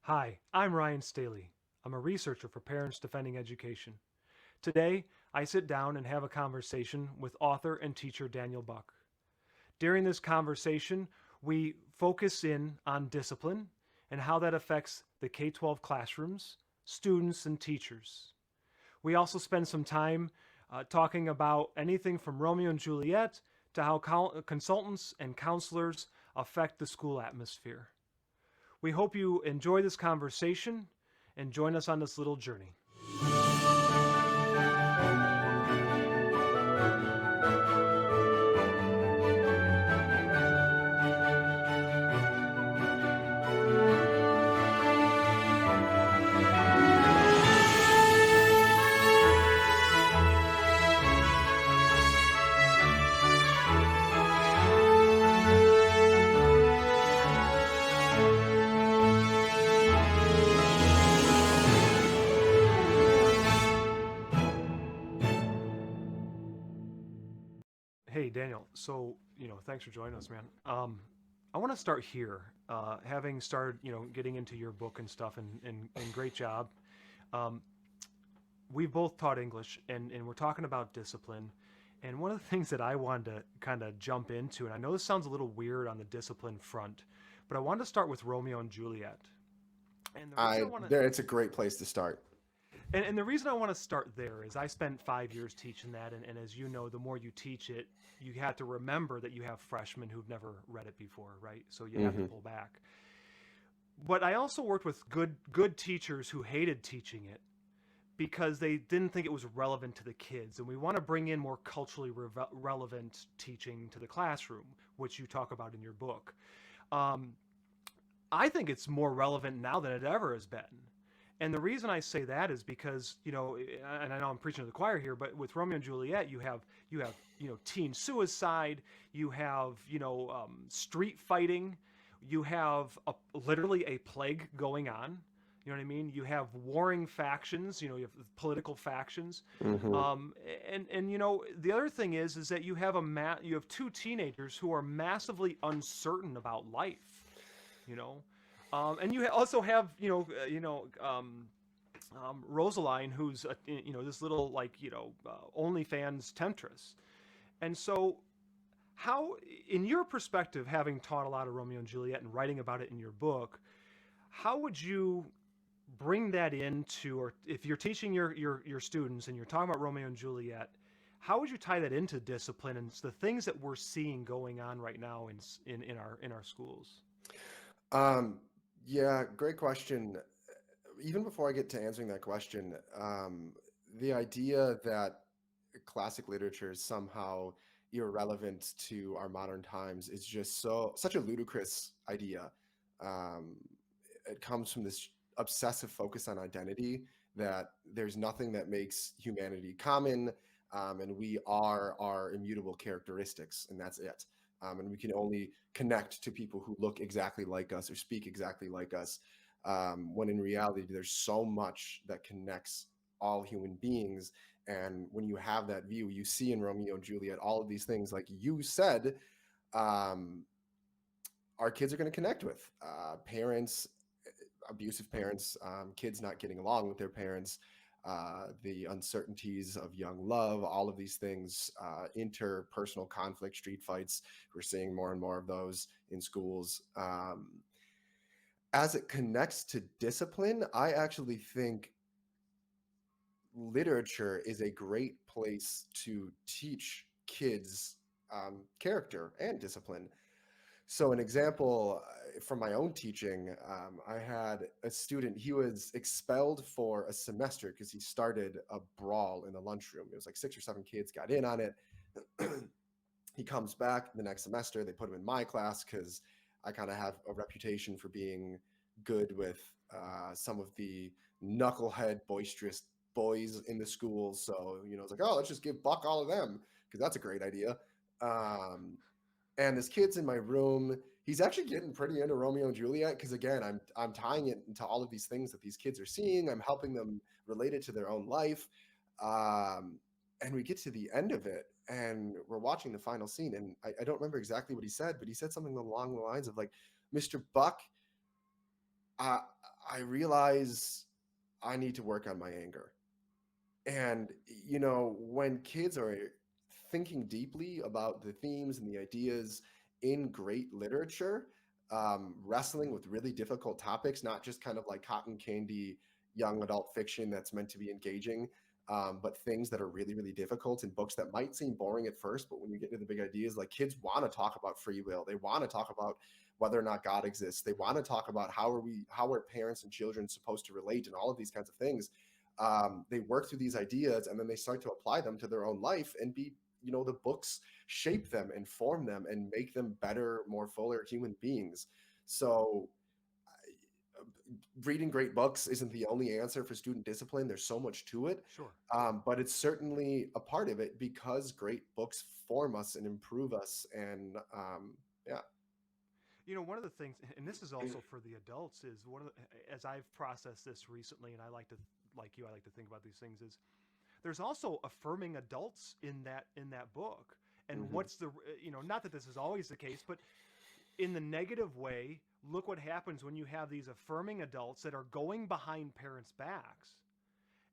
Hi, I'm Rhyen Staley. I'm a researcher for Parents Defending Education. Today, I sit down and have a conversation with author and teacher Daniel Buck. During this conversation, we focus in on discipline and how that affects the K 12 classrooms, students, and teachers. We also spend some time talking about anything from Romeo and Juliet to how consultants and counselors affect the school atmosphere. We hope you enjoy this conversation and join us on this little journey. Hey, Daniel. So, thanks for joining us, man. I want to start here. Having started, getting into your book and stuff, and great job. Um, we've both taught English, and we're talking about discipline. And one of the things that I wanted to kind of jump into, and I know this sounds a little weird on the discipline front, but I wanted to start with Romeo and Juliet. And the reason I I want to there it's a great place to start. And the reason I want to start there is I spent 5 years teaching that, and as you know, the more you teach it, you have to remember that you have freshmen who've never read it before, right? So you have to Hmm. pull back. But I also worked with good teachers who hated teaching it because they didn't think it was relevant to the kids, and we want to bring in more culturally relevant teaching to the classroom, which you talk about in your book. Um, I think it's more relevant now than it ever has been. And the reason I say that is because, and I know I'm preaching to the choir here, but with Romeo and Juliet, you have teen suicide, you have street fighting, you have literally a plague going on. You know what I mean? You have warring factions. You have political factions, Hmm. um, and the other thing is that you have two teenagers who are massively uncertain about life. You know, and you also have Rosaline, who's this little OnlyFans temptress. And so, how, in your perspective, having taught a lot of Romeo and Juliet and writing about it in your book, how would you bring that into, or if you're teaching your students and you're talking about Romeo and Juliet, how would you tie that into discipline and the things that we're seeing going on right now in our schools? Um, yeah, great question. Even before I get to answering that question, the idea that classic literature is somehow irrelevant to our modern times is just such a ludicrous idea. Um, it comes from this obsessive focus on identity that there's nothing that makes humanity common, and we are our immutable characteristics, and that's it. And we can only connect to people who look exactly like us or speak exactly like us. When in reality, there's so much that connects all human beings. And when you have that view, you see in Romeo and Juliet all of these things, like you said, um, our kids are going to connect with parents, abusive parents, kids not getting along with their parents, the uncertainties of young love, all of these things, interpersonal conflict, street fights. We're seeing more and more of those in schools. As it connects to discipline, I actually think literature is a great place to teach kids character and discipline. So, an example from my own teaching, I had a student, he was expelled for a semester because he started a brawl in the lunchroom. It was like 6 or 7 kids got in on it. He comes back the next semester. They put him in my class because I kind of have a reputation for being good with some of the knucklehead, boisterous boys in the school. So, it's like, oh, let's just give Buck all of them because that's a great idea. Um, and this kid's in my room. He's actually getting pretty into Romeo and Juliet because again, I'm tying it into all of these things that these kids are seeing. I'm helping them relate it to their own life. Um, and we get to the end of it, and we're watching the final scene, and I don't remember exactly what he said, but he said something along the lines of like, "Mr. Buck, uh, I realize I need to work on my anger. And, when kids are thinking deeply about the themes and the ideas in great literature, wrestling with really difficult topics, not just kind of like cotton candy young adult fiction that's meant to be engaging, but things that are really, really difficult in books that might seem boring at first, but when you get into the big ideas, like kids want to talk about free will. They want to talk about whether or not God exists. They want to talk about how are parents and children supposed to relate and all of these kinds of things. They work through these ideas and then they start to apply them to their own life and the books shape them and form them and make them better, more fuller human beings. So reading great books isn't the only answer for student discipline. There's so much to it, Sure. but it's certainly a part of it because great books form us and improve us. And yeah. One of the things, and this is also for the adults, is as I've processed this recently, and like you, I like to think about these things, is there's also affirming adults in that book. And Hmm. what's the, not that this is always the case, but in the negative way, look what happens when you have these affirming adults that are going behind parents' backs,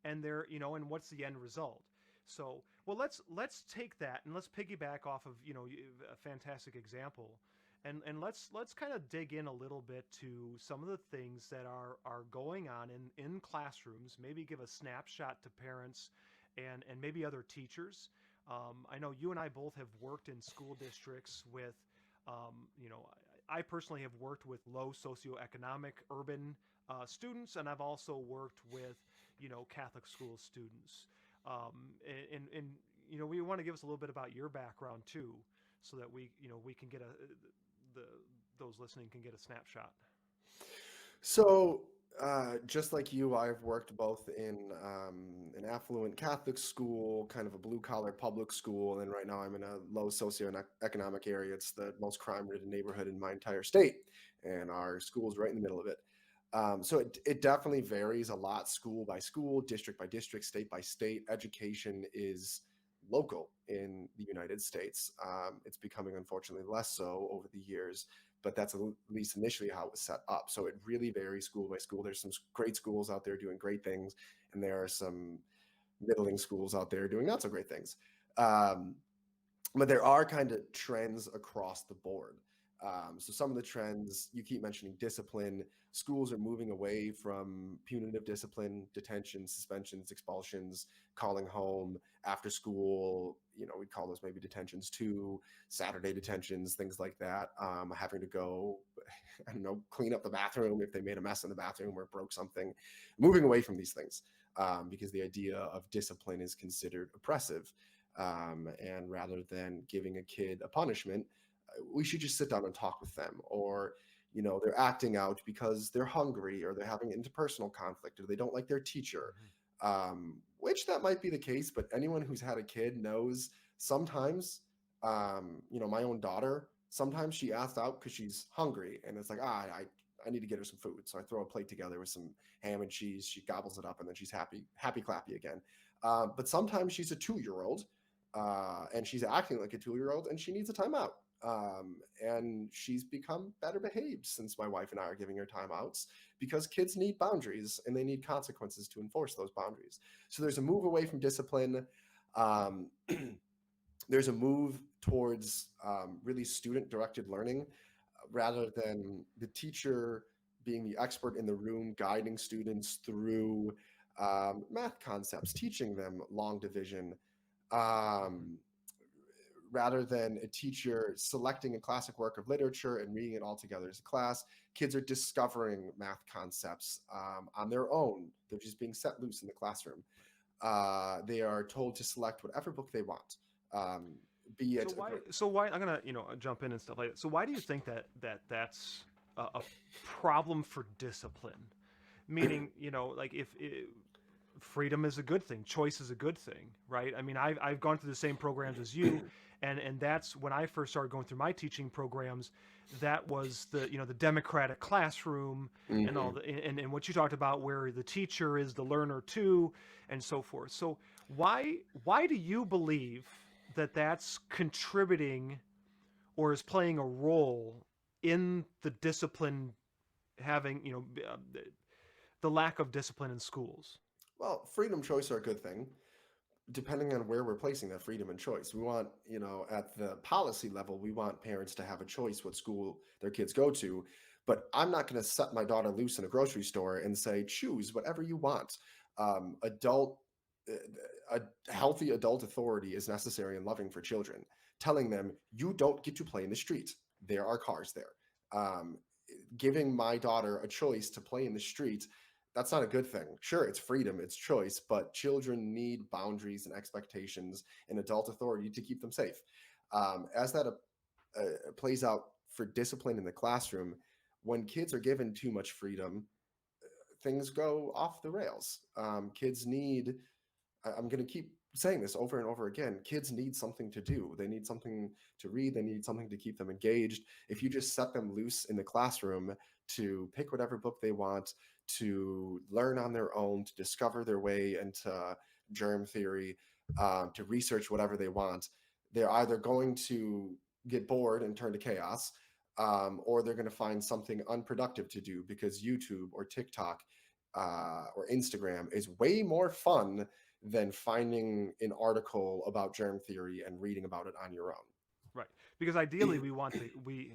and and what's the end result? So, well, let's take that and let's piggyback off of a fantastic example, and let's kind of dig in a little bit to some of the things that are going on in classrooms. Maybe give a snapshot to parents and maybe other teachers. I know you and I both have worked in school districts with, I personally have worked with low socioeconomic urban students, and I've also worked with Catholic school students. And we want to give us a little bit about your background too, so that we can get the those listening can get a snapshot. So, just like you, I've worked both in an affluent Catholic school, kind of a blue collar public school, and right now I'm in a low socioeconomic area. It's the most crime ridden neighborhood in my entire state, and our school's right in the middle of it. So it definitely varies a lot, school by school, district by district, state by state. Education is local in the United States. It's becoming, unfortunately, less so over the years, but that's at least initially how it was set up. So it really varies school by school. There's some great schools out there doing great things, and there are some middling schools out there doing not so great things. Um, but there are kind of trends across the board. So some of the trends you keep mentioning discipline. Schools are moving away from punitive discipline, detention, suspensions, expulsions, calling home, after school. We'd call those maybe detentions too, Saturday detentions, things like that. Having to go, I don't know, clean up the bathroom if they made a mess in the bathroom or broke something. Moving away from these things because the idea of discipline is considered oppressive. And rather than giving a kid a punishment, we should just sit down and talk with them. Or they're acting out because they're hungry or they're having interpersonal conflict or they don't like their teacher, Mm-hmm. which that might be the case, but anyone who's had a kid knows sometimes, my own daughter, sometimes she asks out because she's hungry and it's like, I need to get her some food. So I throw a plate together with some ham and cheese. She gobbles it up and then she's happy clappy again. But sometimes she's a 2-year-old and she's acting like a 2-year-old and she needs a timeout. And she's become better behaved since my wife and I are giving her timeouts because kids need boundaries and they need consequences to enforce those boundaries. So there's a move away from discipline. Um, there's a move towards really student directed learning rather than the teacher being the expert in the room, guiding students through math concepts, teaching them long division. Mm-hmm. Um, Rather than a teacher selecting a classic work of literature and reading it all together as a class, kids are discovering math concepts on their own. They're just being set loose in the classroom. They are told to select whatever book they want, um, be So it why? So why? I'm gonna jump in and stuff like that. So why do you think that's a problem for discipline? Meaning, like if freedom is a good thing, choice is a good thing, right? I mean, I've gone through the same programs as you, and that's when I first started going through my teaching programs. That was the democratic classroom and all Mhm. the and what you talked about, where the teacher is the learner too, and so forth. So why do you believe that that's contributing or is playing a role in the discipline having the lack of discipline in schools? Well, freedom, choice are a good thing, depending on where we're placing that freedom and choice. We want, at the policy level, we want parents to have a choice what school their kids go to. But I'm not going to set my daughter loose in a grocery store and say, choose whatever you want. Adult, a healthy adult authority is necessary and loving for children, telling them you don't get to play in the street. There are cars there. Um, Giving my daughter a choice to play in the street, that's not a good thing. Sure, it's freedom, it's choice, but children need boundaries and expectations and adult authority to keep them safe. As that plays out for discipline in the classroom, when kids are given too much freedom, things go off the rails. Kids need, I'm going to keep saying this over and over again, kids need something to do. They need something to read. They need something to keep them engaged. If you just set them loose in the classroom to pick whatever book they want, to learn on their own, to discover their way into germ theory, to research whatever they want, they're either going to get bored and turn to chaos, or they're going to find something unproductive to do because YouTube or TikTok or Instagram is way more fun than finding an article about germ theory and reading about it on your own. Right, because ideally we want we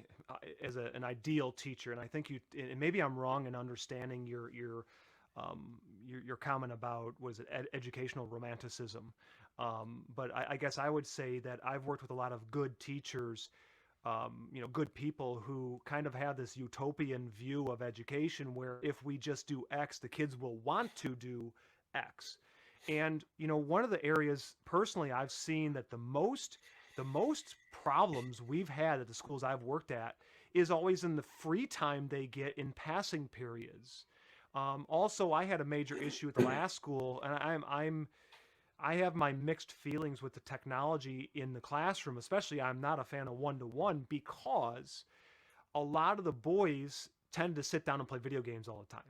as an ideal teacher, and I think you, and maybe I'm wrong in understanding your comment about, was it educational romanticism, but I guess I would say that I've worked with a lot of good teachers, good people who kind of have this utopian view of education where if we just do X, the kids will want to do X. And one of the areas personally I've seen that the most problems we've had at the schools I've worked at is always in the free time they get in passing periods. Also, I had a major issue at the last school, and I have my mixed feelings with the technology in the classroom. Especially, I'm not a fan of one-to-one because a lot of the boys tend to sit down and play video games all the time.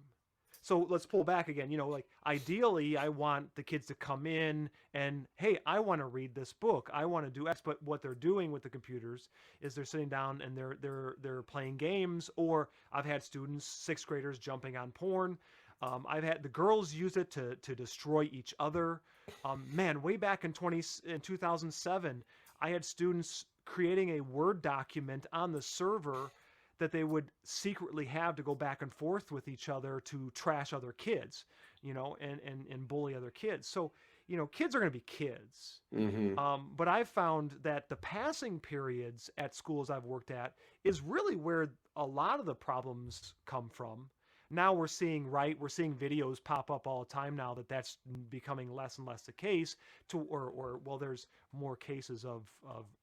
So let's pull back again. Like ideally, I want the kids to come in and, hey, I want to read this book. I want to do X. But what they're doing with the computers is they're sitting down and they're playing games. Or I've had students, sixth graders, jumping on porn. I've had the girls use it to destroy each other. Man, way back in 2007, I had students creating a Word document on the server that they would secretly have to go back and forth with each other to trash other kids, and bully other kids. So, kids are going to be kids. Mm-hmm. But I've found that the passing periods at schools I've worked at is really where a lot of the problems come from. Now we're seeing videos pop up all the time now that's becoming less and less the case, well, there's more cases of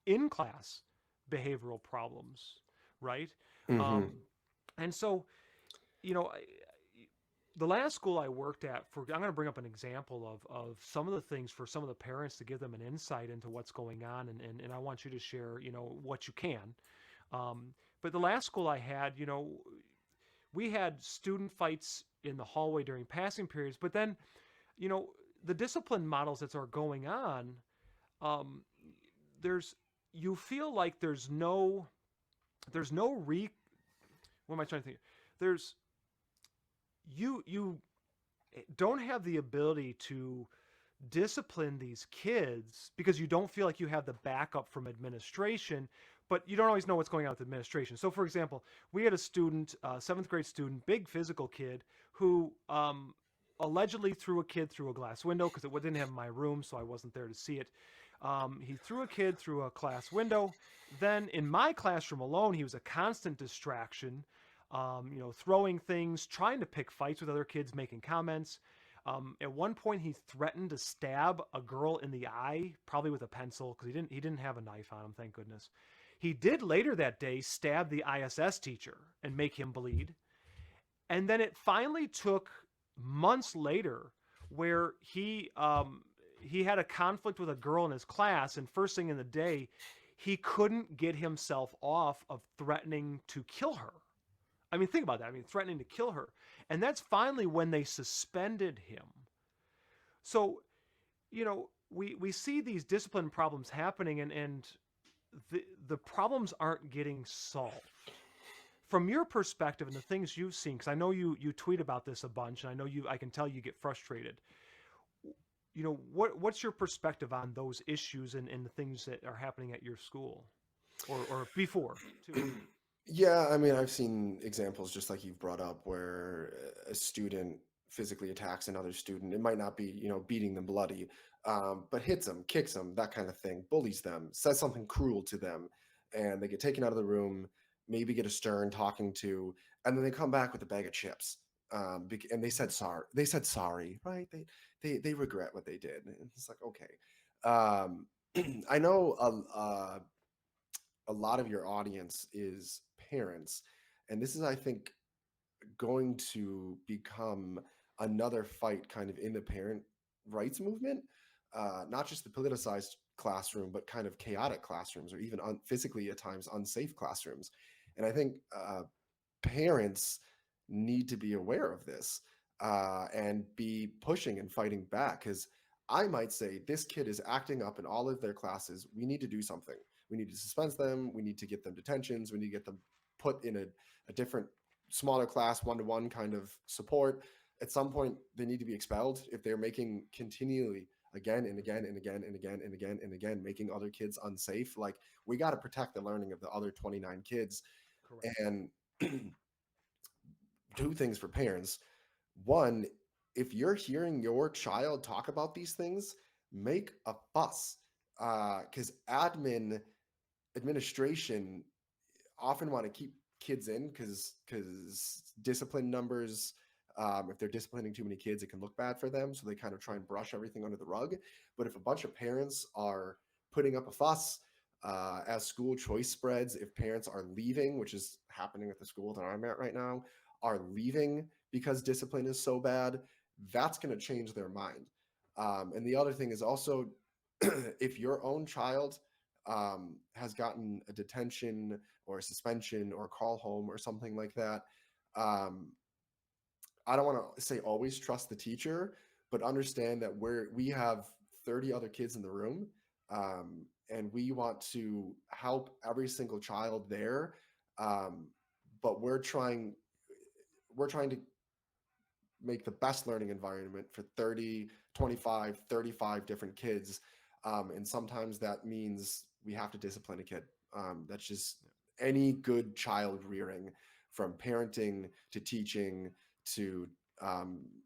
in-class behavioral problems, right? Mm-hmm. And so, the last school I worked at, I'm going to bring up an example of some of the things for some of the parents to give them an insight into what's going on, and I want you to share, what you can. But the last school I had, we had student fights in the hallway during passing periods, but then, the discipline models that are going on, you feel like there's no what am I trying to think? There's you don't have the ability to discipline these kids because you don't feel like you have the backup from administration, but you don't always know what's going on with administration. So for example, we had a student, seventh grade student, big physical kid, who allegedly threw a kid through a glass window because it didn't have my room, so I wasn't there to see it. He threw a kid through a class window. Then in my classroom alone, he was a constant distraction, throwing things, trying to pick fights with other kids, making comments. At one point, he threatened to stab a girl in the eye, probably with a pencil, because he didn't have a knife on him, thank goodness. He did later that day stab the ISS teacher and make him bleed. And then it finally took months later where he had a conflict with a girl in his class, and first thing in the day, he couldn't get himself off of threatening to kill her. I mean, think about that. I mean, threatening to kill her. And that's finally when they suspended him. So, we see these discipline problems happening, and the problems aren't getting solved. from your perspective and the things you've seen, because I know you tweet about this a bunch, and I can tell you get frustrated. What's your perspective on those issues and the things that are happening at your school, or before too? Yeah, I mean, I've seen examples just like you've brought up where a student physically attacks another student. It might not be, beating them bloody, but hits them, kicks them, that kind of thing, bullies them, says something cruel to them, and they get taken out of the room, maybe get a stern talking to, and then they come back with a bag of chips. And they said sorry. They said sorry, right? They regret what they did. And it's like, okay. Um, I know a lot of your audience is parents, and this is, I think, going to become another fight kind of in the parent rights movement, not just the politicized classroom, but kind of chaotic classrooms, or even physically at times unsafe classrooms. And I think parents need to be aware of this, and be pushing and fighting back, because I might say this kid is acting up in all of their classes. We need to do something. We need to suspend them. We need to get them detentions. We need to get them put in a different, smaller class, one-to-one kind of support. At some point, they need to be expelled if they're making continually, again and again and again and again and again and again, making other kids unsafe. Like, we got to protect the learning of the other 29 kids. Correct. And two things for parents. One, if you're hearing your child talk about these things, make a fuss, because administration often want to keep kids in, because discipline numbers, if they're disciplining too many kids, it can look bad for them, so they kind of try and brush everything under the rug. But if a bunch of parents are putting up a fuss, as school choice spreads, if parents are leaving, which is happening at the school that I'm at right now, are leaving because discipline is so bad, that's going to change their mind. And the other thing is also, if your own child has gotten a detention or a suspension or a call home or something like that, um, I don't want to say always trust the teacher, but understand that we have 30 other kids in the room, and we want to help every single child there. Um, but we're trying to make the best learning environment for 30, 25, 35 different kids. And sometimes that means we have to discipline a kid. That's just any good child rearing, from parenting to teaching to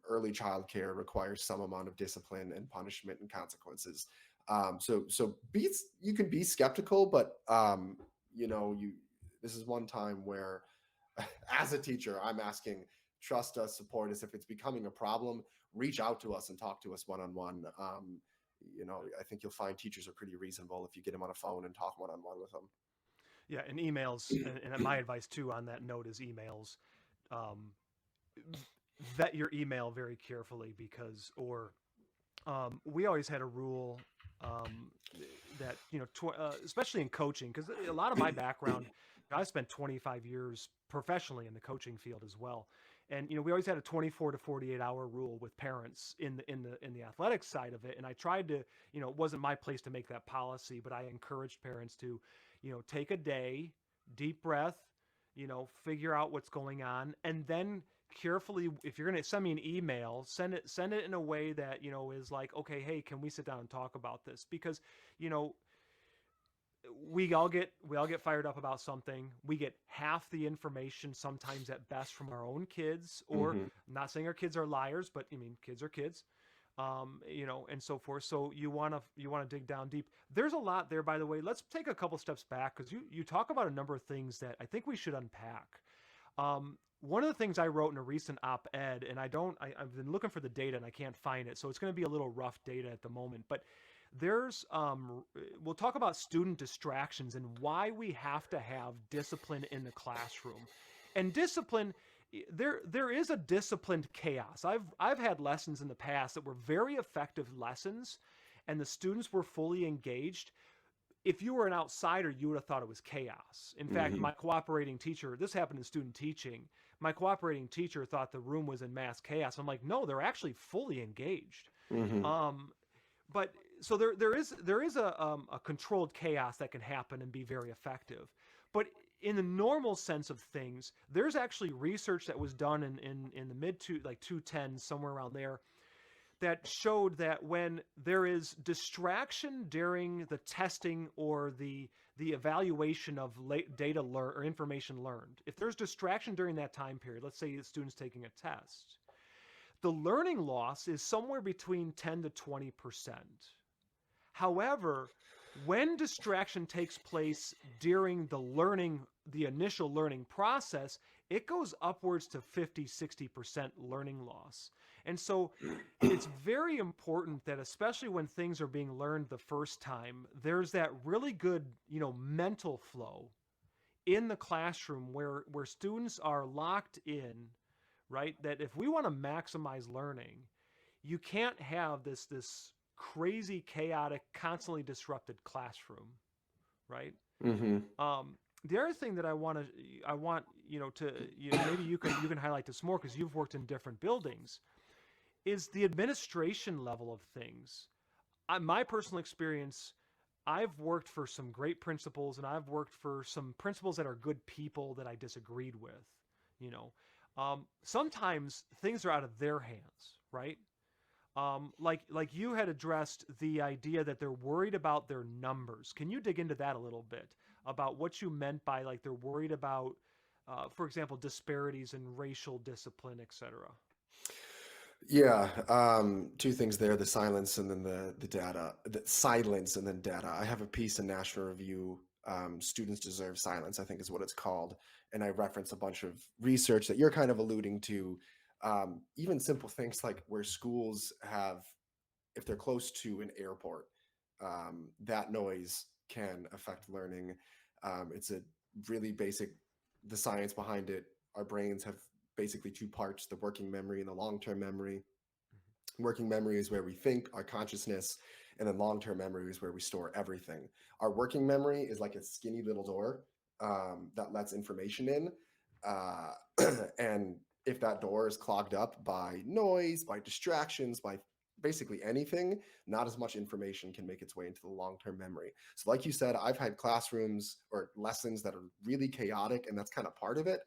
early child care, requires some amount of discipline and punishment and consequences. So you can be skeptical, but this is one time where, as a teacher, I'm asking, trust us, support us. If it's becoming a problem, reach out to us and talk to us one-on-one. I think you'll find teachers are pretty reasonable if you get them on a phone and talk one-on-one with them. Yeah, and emails, and my advice too on that note is emails. Um, vet your email very carefully, because, or we always had a rule, um, that especially in coaching, because a lot of my background, I spent 25 years professionally in the coaching field as well, and we always had a 24 to 48 hour rule with parents in the athletics side of it, and I tried to, it wasn't my place to make that policy, but I encouraged parents to, take a day, deep breath, figure out what's going on, and then carefully, if you're going to send me an email, send it in a way that is like, okay, hey, can we sit down and talk about this? Because you know we all get fired up about something. We get half the information sometimes at best from our own kids, or Mm-hmm. I'm not saying our kids are liars, but I mean, kids are kids, and so forth. So you want to dig down deep. There's a lot there, by the way. Let's take a couple steps back, because you talk about a number of things that I think we should unpack. One of the things I wrote in a recent op-ed, and I've been looking for the data and I can't find it, so it's going to be a little rough data at the moment. But we'll talk about student distractions and why we have to have discipline in the classroom. And discipline, there is a disciplined chaos. I've had lessons in the past that were very effective lessons, and the students were fully engaged. If you were an outsider, you would have thought it was chaos. In fact, Mm-hmm. my cooperating teacher, this happened in student teaching, my cooperating teacher thought the room was in mass chaos. I'm like, no, they're actually fully engaged. Mm-hmm. Um, but so there is a controlled chaos that can happen and be very effective. But in the normal sense of things, there's actually research that was done in the mid to like 210s, somewhere around there, that showed that when there is distraction during the testing or the evaluation of data learned or information learned, if there's distraction during that time period, let's say the student's taking a test, the learning loss is somewhere between 10 to 20%. However, when distraction takes place during the initial learning process, it goes upwards to 50, 60% learning loss. And so it's very important that, especially when things are being learned the first time, there's that really good, mental flow in the classroom where students are locked in, right? That if we want to maximize learning, you can't have this crazy, chaotic, constantly disrupted classroom, right? Hmm. Um, the other thing that I want to maybe you can highlight this more because you've worked in different buildings is the administration level of things. My personal experience, I've worked for some great principals and I've worked for some principals that are good people that I disagreed with. You know, sometimes things are out of their hands, right? Like you had addressed the idea that they're worried about their numbers. Can you dig into that a little bit about what you meant by like they're worried about, for example, disparities in racial discipline, etc. Yeah, two things there: the silence and then the data. The silence and then data. I have a piece in National Review. Students deserve silence, I think is what it's called, and I reference a bunch of research that you're kind of alluding to. Even simple things like where schools have, if they're close to an airport, that noise can affect learning. It's a really basic, the science behind it. Our brains have basically two parts: the working memory and the long-term memory. Working memory is where we think, our consciousness, and then long-term memory is where we store everything. Our working memory is like a skinny little door that lets information in. Uh, and if that door is clogged up by noise, by distractions, by basically anything, not as much information can make its way into the long-term memory. So like you said, I've had classrooms or lessons that are really chaotic, and that's kind of part of it.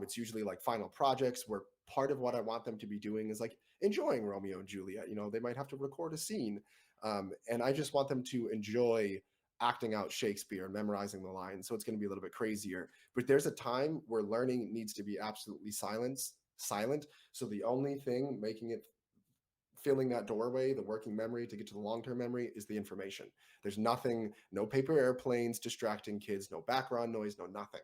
It's usually like final projects where part of what I want them to be doing is like enjoying Romeo and Juliet. They might have to record a scene, and I just want them to enjoy acting out Shakespeare and memorizing the lines. So it's going to be a little bit crazier. But there's a time where learning needs to be absolutely silent. So the only thing making it filling that doorway, the working memory to get to the long-term memory, is the information. There's nothing, no paper airplanes distracting kids, no background noise, no nothing.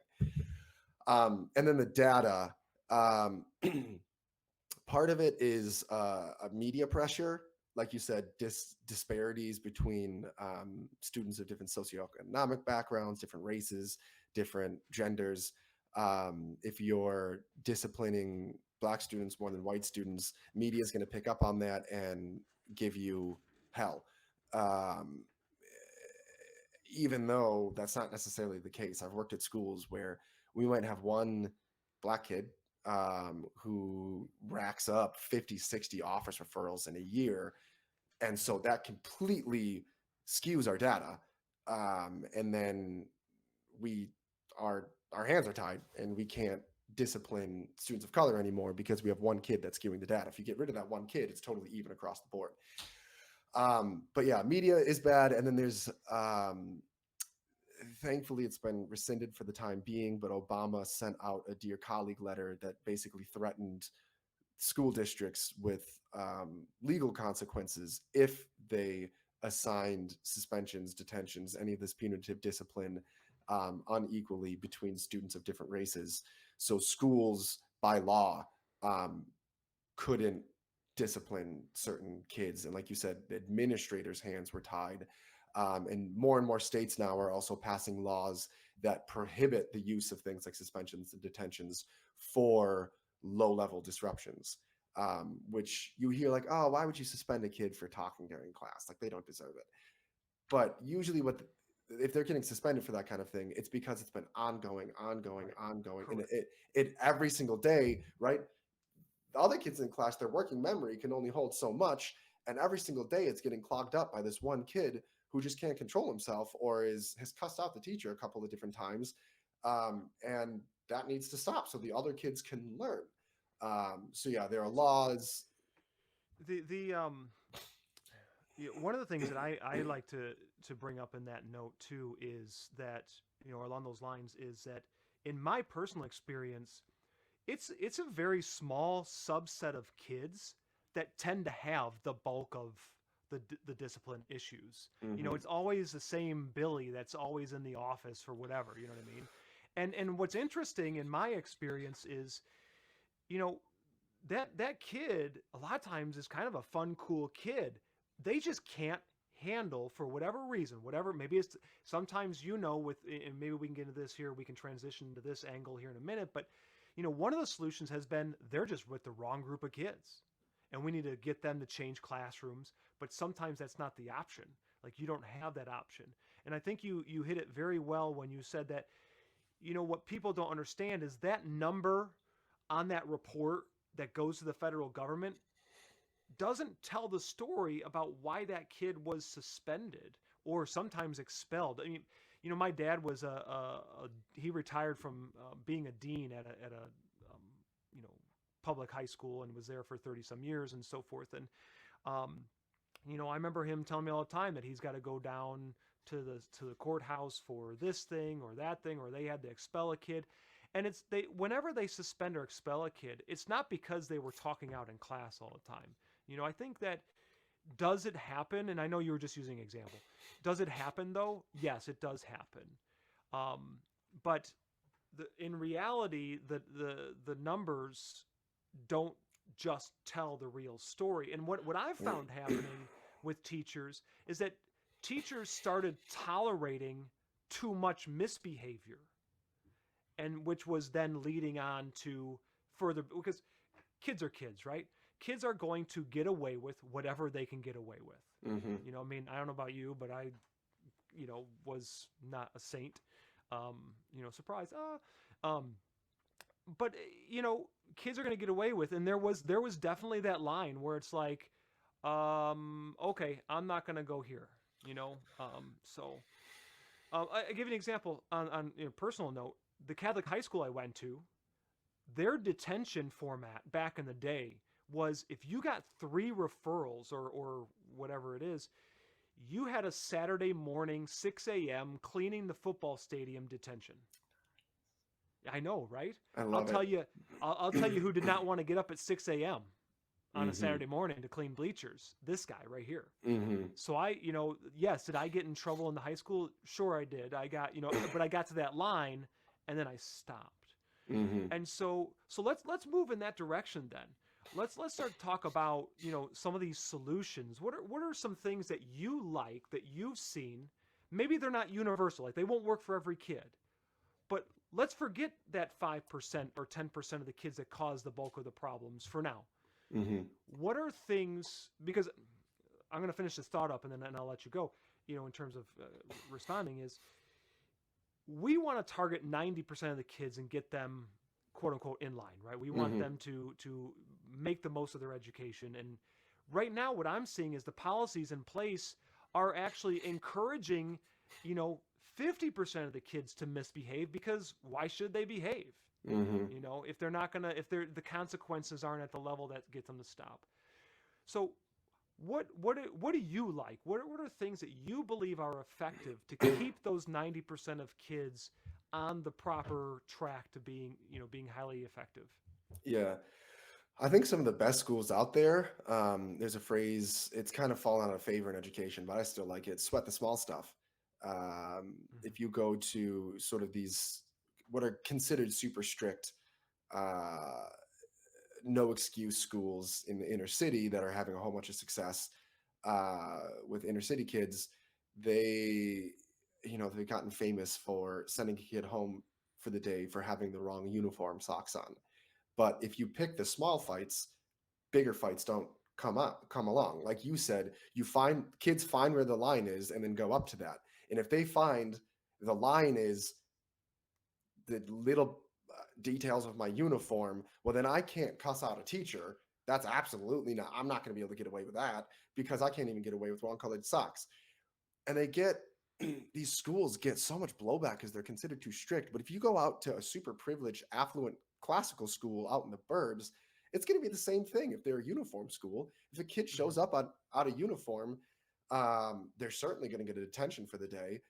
And then the data. Um, Part of it is a media pressure, like you said, disparities between students of different socioeconomic backgrounds, different races, different genders. If you're disciplining Black students more than white students, media is going to pick up on that and give you hell. Um, Even though that's not necessarily the case. I've worked at schools where we might have one Black kid who racks up 50, 60 office referrals in a year. And so that completely skews our data. And then we our hands are tied and we can't discipline students of color anymore because we have one kid that's skewing the data. If you get rid of that one kid, it's totally even across the board. But yeah, media is bad. And then there's thankfully it's been rescinded for the time being, but Obama sent out a dear colleague letter that basically threatened school districts with legal consequences if they assigned suspensions, detentions, any of this punitive discipline unequally between students of different races. So schools, by law, um, couldn't discipline certain kids. And like you said, the administrators' hands were tied. And more states now are also passing laws that prohibit the use of things like suspensions and detentions for low level disruptions, which you hear like, oh, why would you suspend a kid for talking during class? Like they don't deserve it. But usually if they're getting suspended for that kind of thing, it's because it's been ongoing, Right. and Correct. it every single day, right? The other kids in class, their working memory can only hold so much, and every single day it's getting clogged up by this one kid who just can't control himself or has cussed out the teacher a couple of different times. And that needs to stop so the other kids can learn. So yeah, there are laws. The one of the things that I like to bring up in that note too is that, along those lines, is that in my personal experience, it's a very small subset of kids that tend to have the bulk of the discipline issues. Mm-hmm. It's always the same Billy that's always in the office or whatever. You know what I mean? And what's interesting in my experience is, you know, that kid a lot of times is kind of a fun, cool kid. They just can't handle, for whatever reason, whatever, maybe it's sometimes, with, and maybe we can get into this here, we can transition to this angle here in a minute, but one of the solutions has been they're just with the wrong group of kids, and we need to get them to change classrooms. But sometimes that's not the option. Like, you don't have that option. And I think you hit it very well when you said that, what people don't understand is that number on that report that goes to the federal government doesn't tell the story about why that kid was suspended or sometimes expelled. I mean, my dad was he retired from being a dean at a you know public high school, and was there for 30 some years and so forth. And um, I remember him telling me all the time that he's got to go down to the courthouse for this thing or that thing, or they had to expel a kid. And it's they whenever they suspend or expel a kid, it's not because they were talking out in class all the time. I think that, does it happen? And I know you were just using an example. Does it happen though? Yes, it does happen. But in reality, the numbers don't just tell the real story. And what I've found happening with teachers is that teachers started tolerating too much misbehavior, and which was then leading on to further, because kids are kids, right? Kids are going to get away with whatever they can get away with. Mm-hmm. I mean, I don't know about you, but I, was not a saint. Surprise. But kids are going to get away with, and there was definitely that line where it's like, okay, I'm not going to go here. So I give you an example on a personal note. The Catholic high school I went to, their detention format back in the day was, if you got 3 referrals or whatever it is, you had a Saturday morning 6 a.m. cleaning the football stadium detention. I know, right? I I'll love tell it. you, I'll tell you who did not want to get up at 6 a.m. on a Mm-hmm. Saturday morning to clean bleachers. This guy right here. Mm-hmm. So yes, did I get in trouble in the high school? Sure, I did. I got, but I got to that line and then I stopped. Mm-hmm. And so let's move in that direction then. Let's start to talk about, some of these solutions. What are some things that you like, that you've seen? Maybe they're not universal, like they won't work for every kid. But let's forget that 5% or 10% of the kids that cause the bulk of the problems for now. Mm-hmm. What are things, because I'm going to finish this thought up and then I'll let you go, in terms of responding, is we want to target 90% of the kids and get them, quote unquote, in line, right? We want Mm-hmm. them to make the most of their education. And right now, what I'm seeing is the policies in place are actually encouraging, 50% of the kids to misbehave, because why should they behave? Mm-hmm. If they're not gonna, if they're, the consequences aren't at the level that gets them to stop. So what do you like? What are things that you believe are effective to keep those 90% of kids on the proper track to being highly effective? Yeah. I think some of the best schools out there, there's a phrase, it's kind of fallen out of favor in education, but I still like it: sweat the small stuff. Mm-hmm. If you go to sort of these, what are considered super strict, uh, no excuse schools in the inner city that are having a whole bunch of success with inner city kids, they, they've gotten famous for sending a kid home for the day for having the wrong uniform socks on. But if you pick the small fights, bigger fights don't come along. Like you said, kids find where the line is and then go up to that. And if they find the line is the little details of my uniform, well, then I can't cuss out a teacher. That's absolutely not. I'm not going to be able to get away with that, because I can't even get away with wrong colored socks. And they get these schools get so much blowback because they're considered too strict. But if you go out to a super privileged, affluent classical school out in the burbs, it's going to be the same thing if they're a uniform school. If a kid Mhm. shows up out of uniform, they're certainly going to get a detention for the day,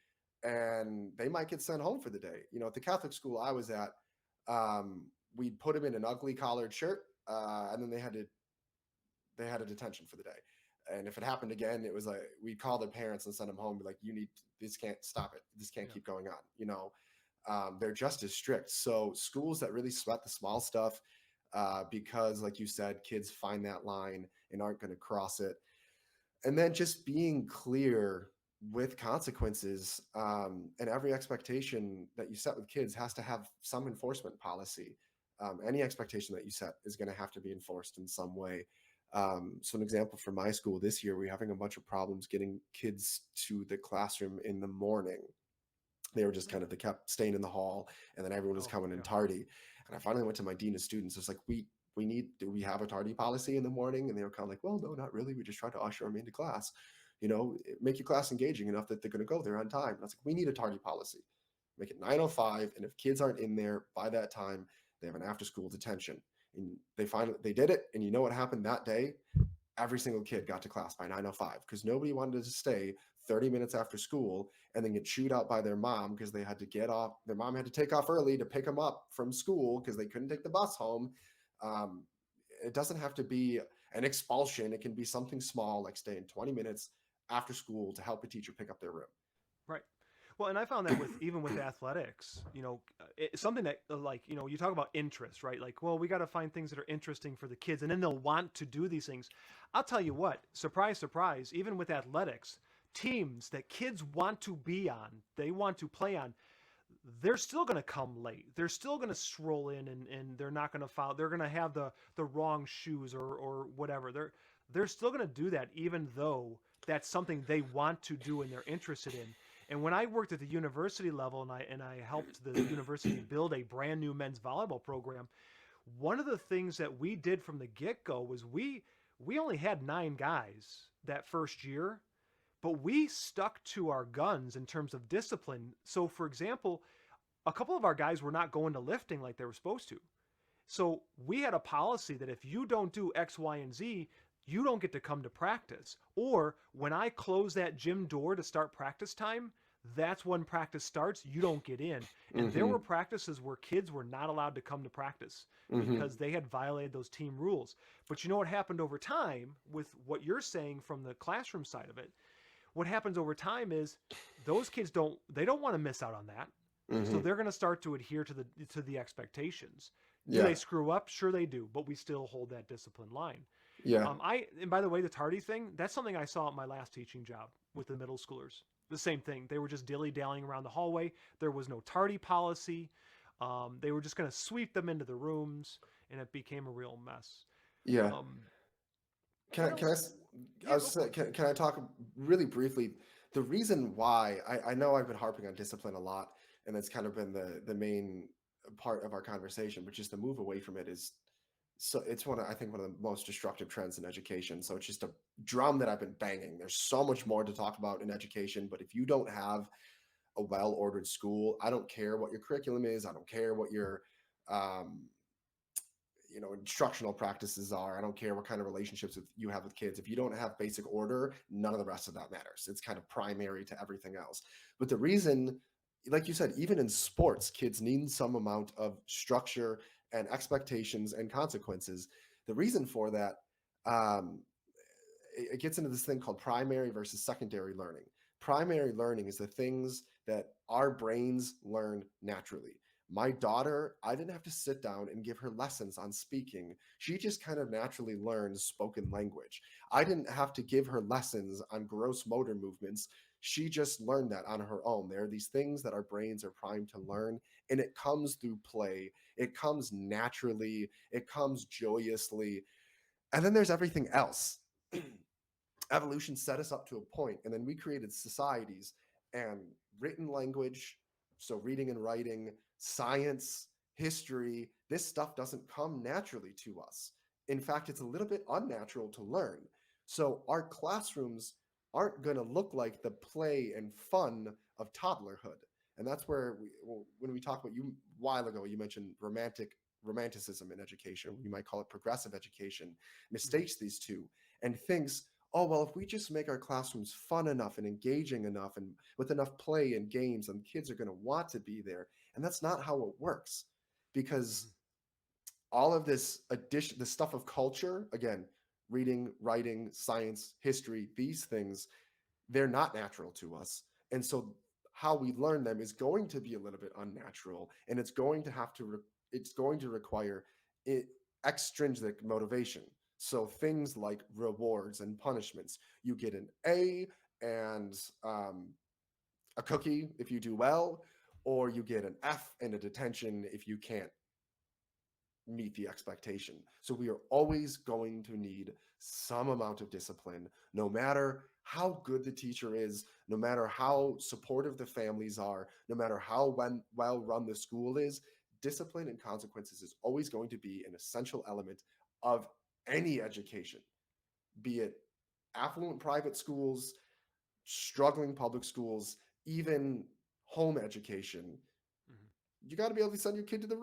and they might get sent home for the day. At the Catholic school I was at, we'd put them in an ugly collared shirt, and then they had a detention for the day. And if it happened again, it was like we'd call their parents and send them home. Be like, you need this, can't stop it. This can't Yeah. keep going on. They're just as strict. So schools that really sweat the small stuff, because, like you said, kids find that line and aren't going to cross it, and then just being clear with consequences, and every expectation that you set with kids has to have some enforcement policy. Any expectation that you set is going to have to be enforced in some way. So an example for my school this year, we're having a bunch of problems getting kids to the classroom in the morning. They were just Mm. kind of, they kept staying in the hall, and then everyone was Oh, coming in yeah. tardy. And I finally went to my dean of students. I was like, do we have a tardy policy in the morning? And they were kind of like, well, no, not really. We just try to usher them into class, make your class engaging enough that they're going to go there on time. And I was like, we need a tardy policy. Make it 9:05. And if kids aren't in there by that time, they have an after school detention. And they did it. And you know what happened that day? Every single kid got to class by 9:05 because nobody wanted to stay 30 minutes after school and then get chewed out by their mom because they had to get off. Their mom had to take off early to pick them up from school because they couldn't take the bus home. Um, it doesn't have to be an expulsion. It can be something small like staying 20 minutes after school to help a teacher pick up their room. Right. Well, and I found that with even with athletics, something that like you talk about interest, right? Like, well, we got to find things that are interesting for the kids, and then they'll want to do these things. I'll tell you what, surprise, surprise, even with athletics, teams that kids want to be on, they want to play on, they're still going to come late. They're still going to stroll in, and they're not going to follow. They're going to have the wrong shoes or whatever. They're still going to do that, even though that's something they want to do and they're interested in. And when I worked at the university level and I helped the university build a brand new men's volleyball program, one of the things that we did from the get go was we only had 9 guys that first year, but we stuck to our guns in terms of discipline. So, for example, a couple of our guys were not going to lifting like they were supposed to. So we had a policy that if you don't do X, Y, and Z, you don't get to come to practice. Or when I close that gym door to start practice time, that's when practice starts. You don't get in. And there Mm-hmm. were practices where kids were not allowed to come to practice Mm-hmm. because they had violated those team rules. But you know what happened over time with what you're saying from the classroom side of it? What happens over time is those kids don't want to miss out on that. So Mm-hmm. they're going to start to adhere to the expectations. Do Yeah. they screw up? Sure they do, but we still hold that discipline line. Yeah. And by the way, the tardy thing, that's something I saw at my last teaching job with the middle schoolers. The same thing. They were just dilly-dallying around the hallway. There was no tardy policy. They were just going to sweep them into the rooms, and it became a real mess. Yeah. Um, Can what I, can I, else? s- I Yeah, was go for saying, it. can I talk really briefly? The reason why I know I've been harping on discipline a lot, and that's kind of been the main part of our conversation, but just the move away from it is, so it's I think one of the most destructive trends in education. So it's just a drum that I've been banging. There's so much more to talk about in education, but if you don't have a well-ordered school, I don't care what your curriculum is, I don't care what your um, instructional practices are. I don't care what kind of relationships you have with kids. If you don't have basic order, none of the rest of that matters. It's kind of primary to everything else. But the reason, like you said, even in sports, kids need some amount of structure and expectations and consequences. The reason for that, um, it gets into this thing called primary versus secondary learning. Primary learning is the things that our brains learn naturally. My daughter, I didn't have to sit down and give her lessons on speaking. She just kind of naturally learns spoken language. I didn't have to give her lessons on gross motor movements. She just learned that on her own. There are these things that our brains are primed to learn, and it comes through play. It comes naturally, it comes joyously. And then there's everything else. Evolution set us up to a point, and then we created societies and written language, so reading and writing, science, history. This stuff doesn't come naturally to us. In fact, it's a little bit unnatural to learn. So our classrooms, aren't going to look like the play and fun of toddlerhood. And that's where when we talk about, you a while ago, you mentioned romanticism in education. You might call it progressive education, Mhm. mistakes these two and thinks, oh, well, if we just make our classrooms fun enough and engaging enough and with enough play and games, and kids are going to want to be there. And that's not how it works, because Mhm. all of this addition, the stuff of culture, again, reading, writing, science, history, these things, they're not natural to us. And so how we learn them is going to be a little bit unnatural, and it's going to have to it's going to require it, extrinsic motivation. So things like rewards and punishments. You get an A and a cookie if you do well, or you get an F and a detention if you can't meet the expectation. So we are always going to need some amount of discipline, no matter how good the teacher is, no matter how supportive the families are, no matter how well run the school is. Discipline and consequences is always going to be an essential element of any education, be it affluent private schools, struggling public schools, even home education. Mhm. You got to be able to send your kid to their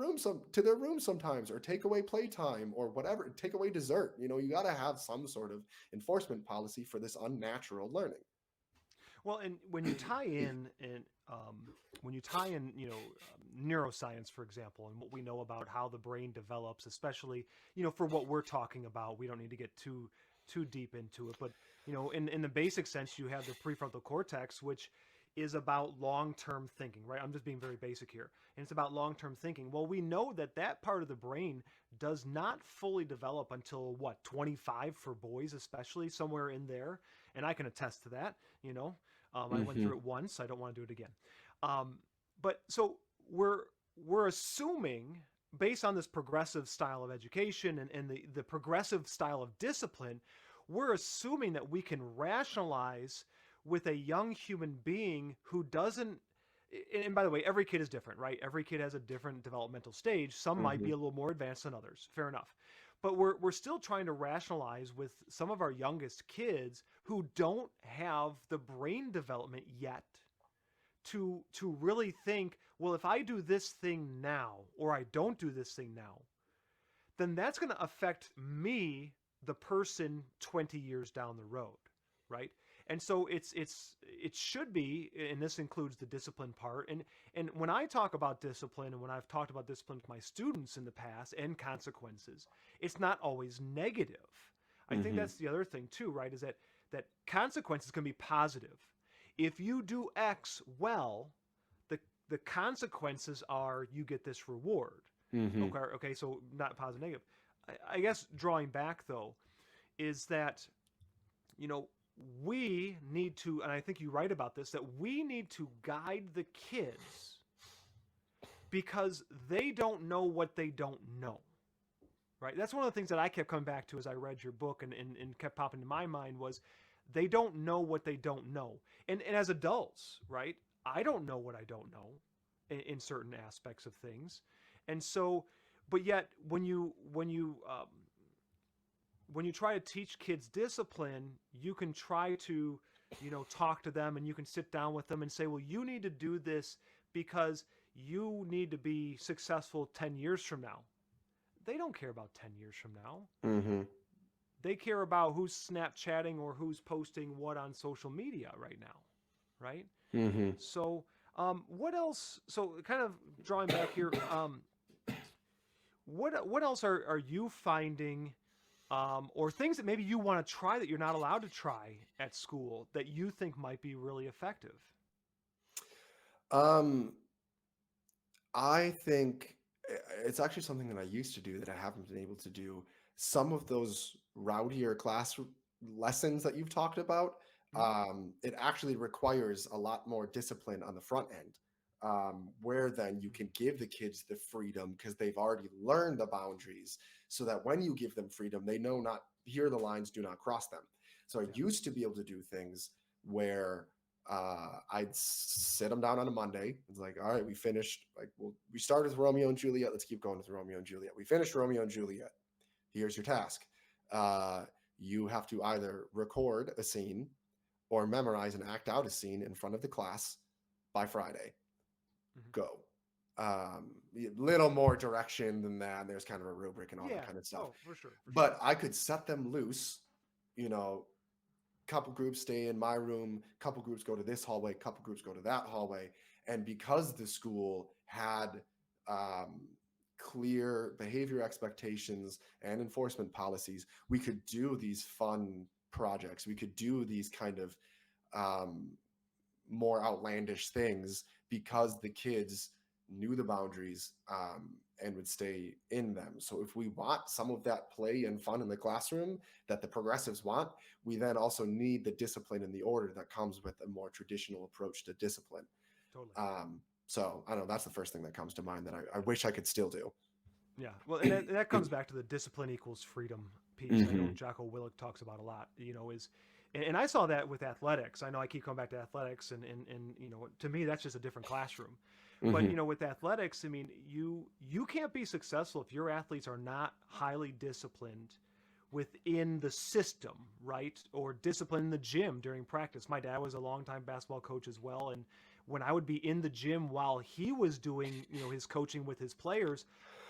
room sometimes, or take away playtime or whatever, take away dessert. You got to have some sort of enforcement policy for this unnatural learning. Well, and when you tie in and when you tie in, neuroscience, for example, and what we know about how the brain develops, especially, for what we're talking about, we don't need to get too deep into it, but in the basic sense, you have the prefrontal cortex, which is about long-term thinking, right? I'm just being very basic here, and it's about long-term thinking. Well, we know that that part of the brain does not fully develop until what, 25 for boys, especially somewhere in there, and I can attest to that. You know, I went Mm-hmm. through it once. I don't want to do it again. Um, but so we're assuming, based on this progressive style of education and the progressive style of discipline, we're assuming that we can rationalize with a young human being who doesn't. And by the way, every kid is different, right? Every kid has a different developmental stage. Some might Mm-hmm. be a little more advanced than others. Fair enough. But we're still trying to rationalize with some of our youngest kids who don't have the brain development yet to really think, well, if I do this thing now or I don't do this thing now, then that's going to affect me, the person, 20 years down the road, right? And so it should be, and this includes the discipline part. And when I talk about discipline, and when I've talked about discipline with my students in the past and consequences, it's not always negative. I think Mm-hmm. that's the other thing too, right? Is that consequences can be positive. If you do X well, the the consequences are you get this reward. Mm-hmm. Okay, so not positive, negative. I guess drawing back though is that you know we need to, and I think you write about this, that we need to guide the kids because they don't know what they don't know. Right? That's one of the things that I kept coming back to as I read your book and kept popping into my mind was they don't know what they don't know. And as adults, right? I don't know what I don't know in certain aspects of things. And so, but yet when you try to teach kids discipline, you can try to, talk to them and you can sit down with them and say, well, you need to do this because you need to be successful 10 years from now. They don't care about 10 years from now. Mm-hmm. They care about who's Snapchatting or who's posting what on social media right now, right? Mm-hmm. So, what else? So, kind of drawing back here, what else are you finding, or things that maybe you want to try that you're not allowed to try at school that you think might be really effective? um I think it's actually something that I used to do that I haven't been able to do. Some of those rowdier class lessons that you've talked about, Hmm. it actually requires a lot more discipline on the front end, where then you can give the kids the freedom because they've already learned the boundaries, so that when you give them freedom, they know not here are the lines, do not cross them. So I Yeah. used to be able to do things where I'd sit them down on a Monday. It's like, all right, we finished. Like, well, we started with Romeo and Juliet. Let's keep going with Romeo and Juliet. We finished Romeo and Juliet. Here's your task. Uh, you have to either record a scene, or memorize and act out a scene in front of the class by Friday. Hmm. Go. Little more direction than that. And there's kind of a rubric and all that Yeah. kind of stuff. Oh, for sure, for sure. But I could set them loose, you know, couple groups stay in my room, couple groups go to this hallway, couple groups go to that hallway. And because the school had um, clear behavior expectations and enforcement policies, we could do these fun projects. We could do these kind of um, more outlandish things because the kids knew the boundaries and would stay in them. So if we want some of that play and fun in the classroom that the progressives want, we then also need the discipline and the order that comes with a more traditional approach to discipline. Totally. So I don't know, that's the first thing that comes to mind that I wish I could still do. Yeah. Well, and that comes back to the discipline equals freedom piece. I know Mm-hmm. Jocko Willink talks about a lot. And I saw that with athletics. I know I keep coming back to athletics, and to me that's just a different classroom. But Mm-hmm. with athletics, I mean, you can't be successful if your athletes are not highly disciplined within the system, right? Or discipline in the gym during practice. My dad was a longtime basketball coach as well, and when I would be in the gym while he was doing, his coaching with his players,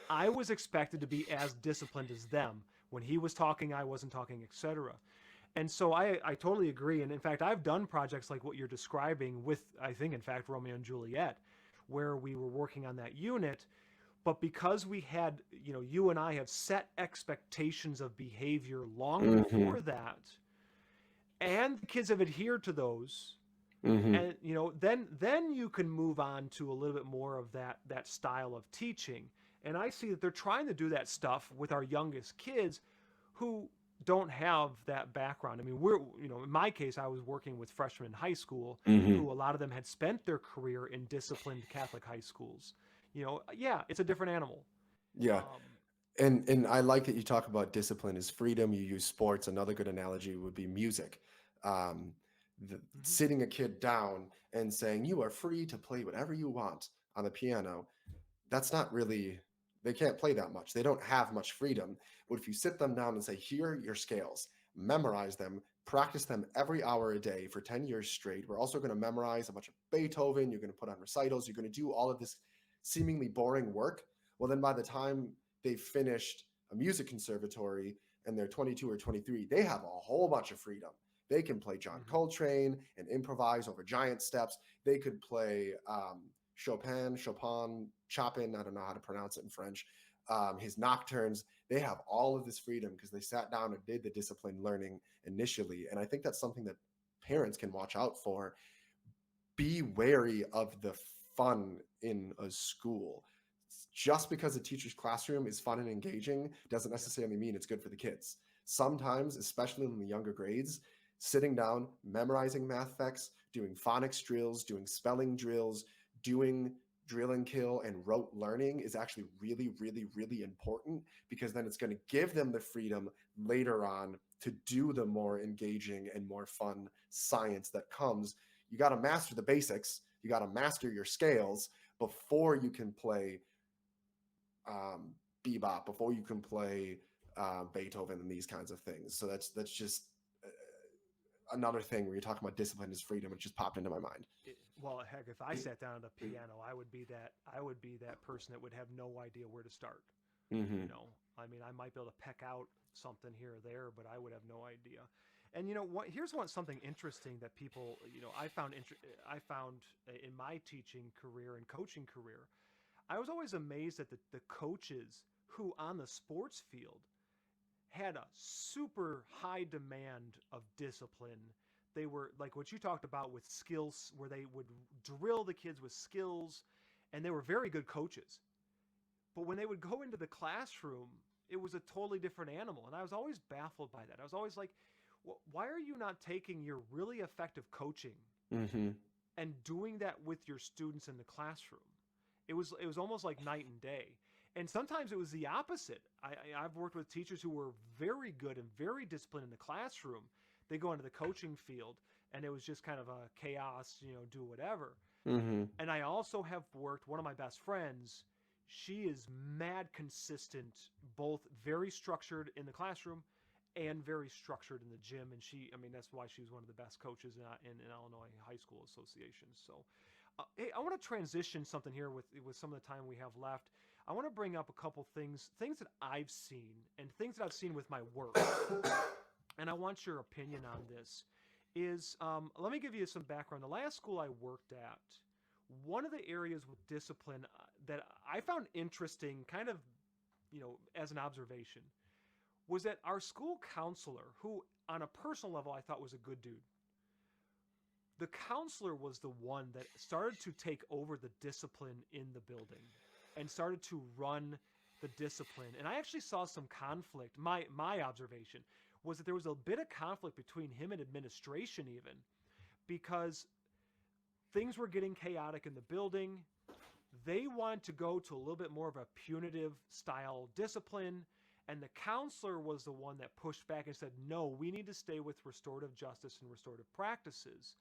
I was expected to be as disciplined as them. When he was talking, I wasn't talking, etc. And so I totally agree. And in fact, I've done projects like what you're describing with, I think, in fact, Romeo and Juliet, where we were working on that unit. But because we had, you and I have set expectations of behavior long Mm-hmm. before that, and the kids have adhered to those, Mm-hmm. and then you can move on to a little bit more of that style of teaching. And I see that they're trying to do that stuff with our youngest kids who don't have that background. I mean, in my case, I was working with freshmen in high school Mm-hmm. who a lot of them had spent their career in disciplined Catholic high schools. Yeah, it's a different animal. Yeah. um, And I like that you talk about discipline as freedom. You use sports. Another good analogy would be music. Um, mhm, sitting a kid down and saying you are free to play whatever you want on the piano. That's not really, they can't play that much. They don't have much freedom. But if you sit them down and say, here are your scales, memorize them, practice them every hour a day for 10 years straight. We're also going to memorize a bunch of Beethoven. You're going to put on recitals. You're going to do all of this seemingly boring work. Well, then by the time they've finished a music conservatory and they're 22 or 23, they have a whole bunch of freedom. They can play John mhm, Coltrane and improvise over giant steps. They could play Chopin, I don't know how to pronounce it in French, his nocturnes. They have all of this freedom because they sat down and did the disciplined learning initially. And I think that's something that parents can watch out for. Be wary of the fun in a school. Just because a teacher's classroom is fun and engaging doesn't yeah, necessarily mean it's good for the kids. Sometimes, especially in the younger grades, sitting down, memorizing math facts, doing phonics drills, doing spelling drills, doing drill and kill and rote learning is actually really, really, really important because then it's going to give them the freedom later on to do the more engaging and more fun science that comes. You got to master the basics, you got to master your scales before you can play um, bebop, before you can play Beethoven and these kinds of things. So that's just another thing where you're talking about discipline is freedom. It just popped into my mind. well, heck, if I sat down at the piano, I would be that person that would have no idea where to start. Mm-hmm. I mean, I might be able to peck out something here or there, but I would have no idea. And what? Here's something interesting that people, I found in my teaching career and coaching career. I was always amazed at the coaches who on the sports field had a super high demand of discipline. They were like what you talked about with skills, where they would drill the kids with skills, and they were very good coaches. But when they would go into the classroom, it was a totally different animal. And I was always baffled by that. I was always like, why are you not taking your really effective coaching Mm-hmm. and doing that with your students in the classroom? It was almost like night and day. And sometimes it was the opposite. I've worked with teachers who were very good and very disciplined in the classroom. They go into the coaching field, and it was just kind of a chaos, do whatever. Mm-hmm. And I also have worked, one of my best friends, she is mad consistent, both very structured in the classroom and very structured in the gym. And she, I mean, that's why she was one of the best coaches in Illinois High School Association. So, hey, I want to transition something here with some of the time we have left. I want to bring up a couple things that I've seen and things that I've seen with my work, and I want your opinion on this. Let me give you some background. The last school I worked at, one of the areas with discipline that I found interesting, kind of, as an observation, was that our school counselor, who on a personal level I thought was a good dude, the counselor was the one that started to take over the discipline in the building and started to run the discipline. And I actually saw some conflict. My observation was that there was a bit of conflict between him and administration, even because things were getting chaotic in the building. They wanted to go to a little bit more of a punitive style discipline, and the counselor was the one that pushed back and said, no, we need to stay with restorative justice and restorative practices.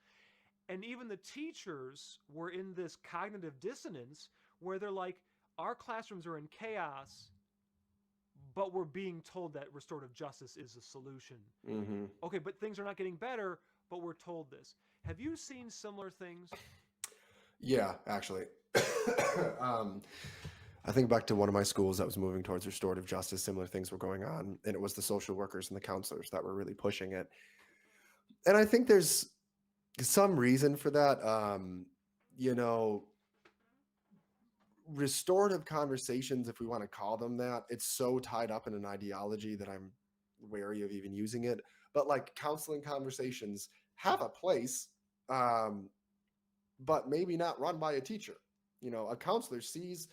And even the teachers were in this cognitive dissonance where they're like, our classrooms are in chaos, but we're being told that restorative justice is a solution. Mm-hmm. Okay, but things are not getting better, but we're told this. Have you seen similar things? Yeah, actually. I think back to one of my schools that was moving towards restorative justice. Similar things were going on, and it was the social workers and the counselors that were really pushing it. And I think there's some reason for that. You know, restorative conversations, if we want to call them that, it's so tied up in an ideology that I'm wary of even using it. But like counseling conversations have a place, but maybe not run by a teacher. You know, a counselor sees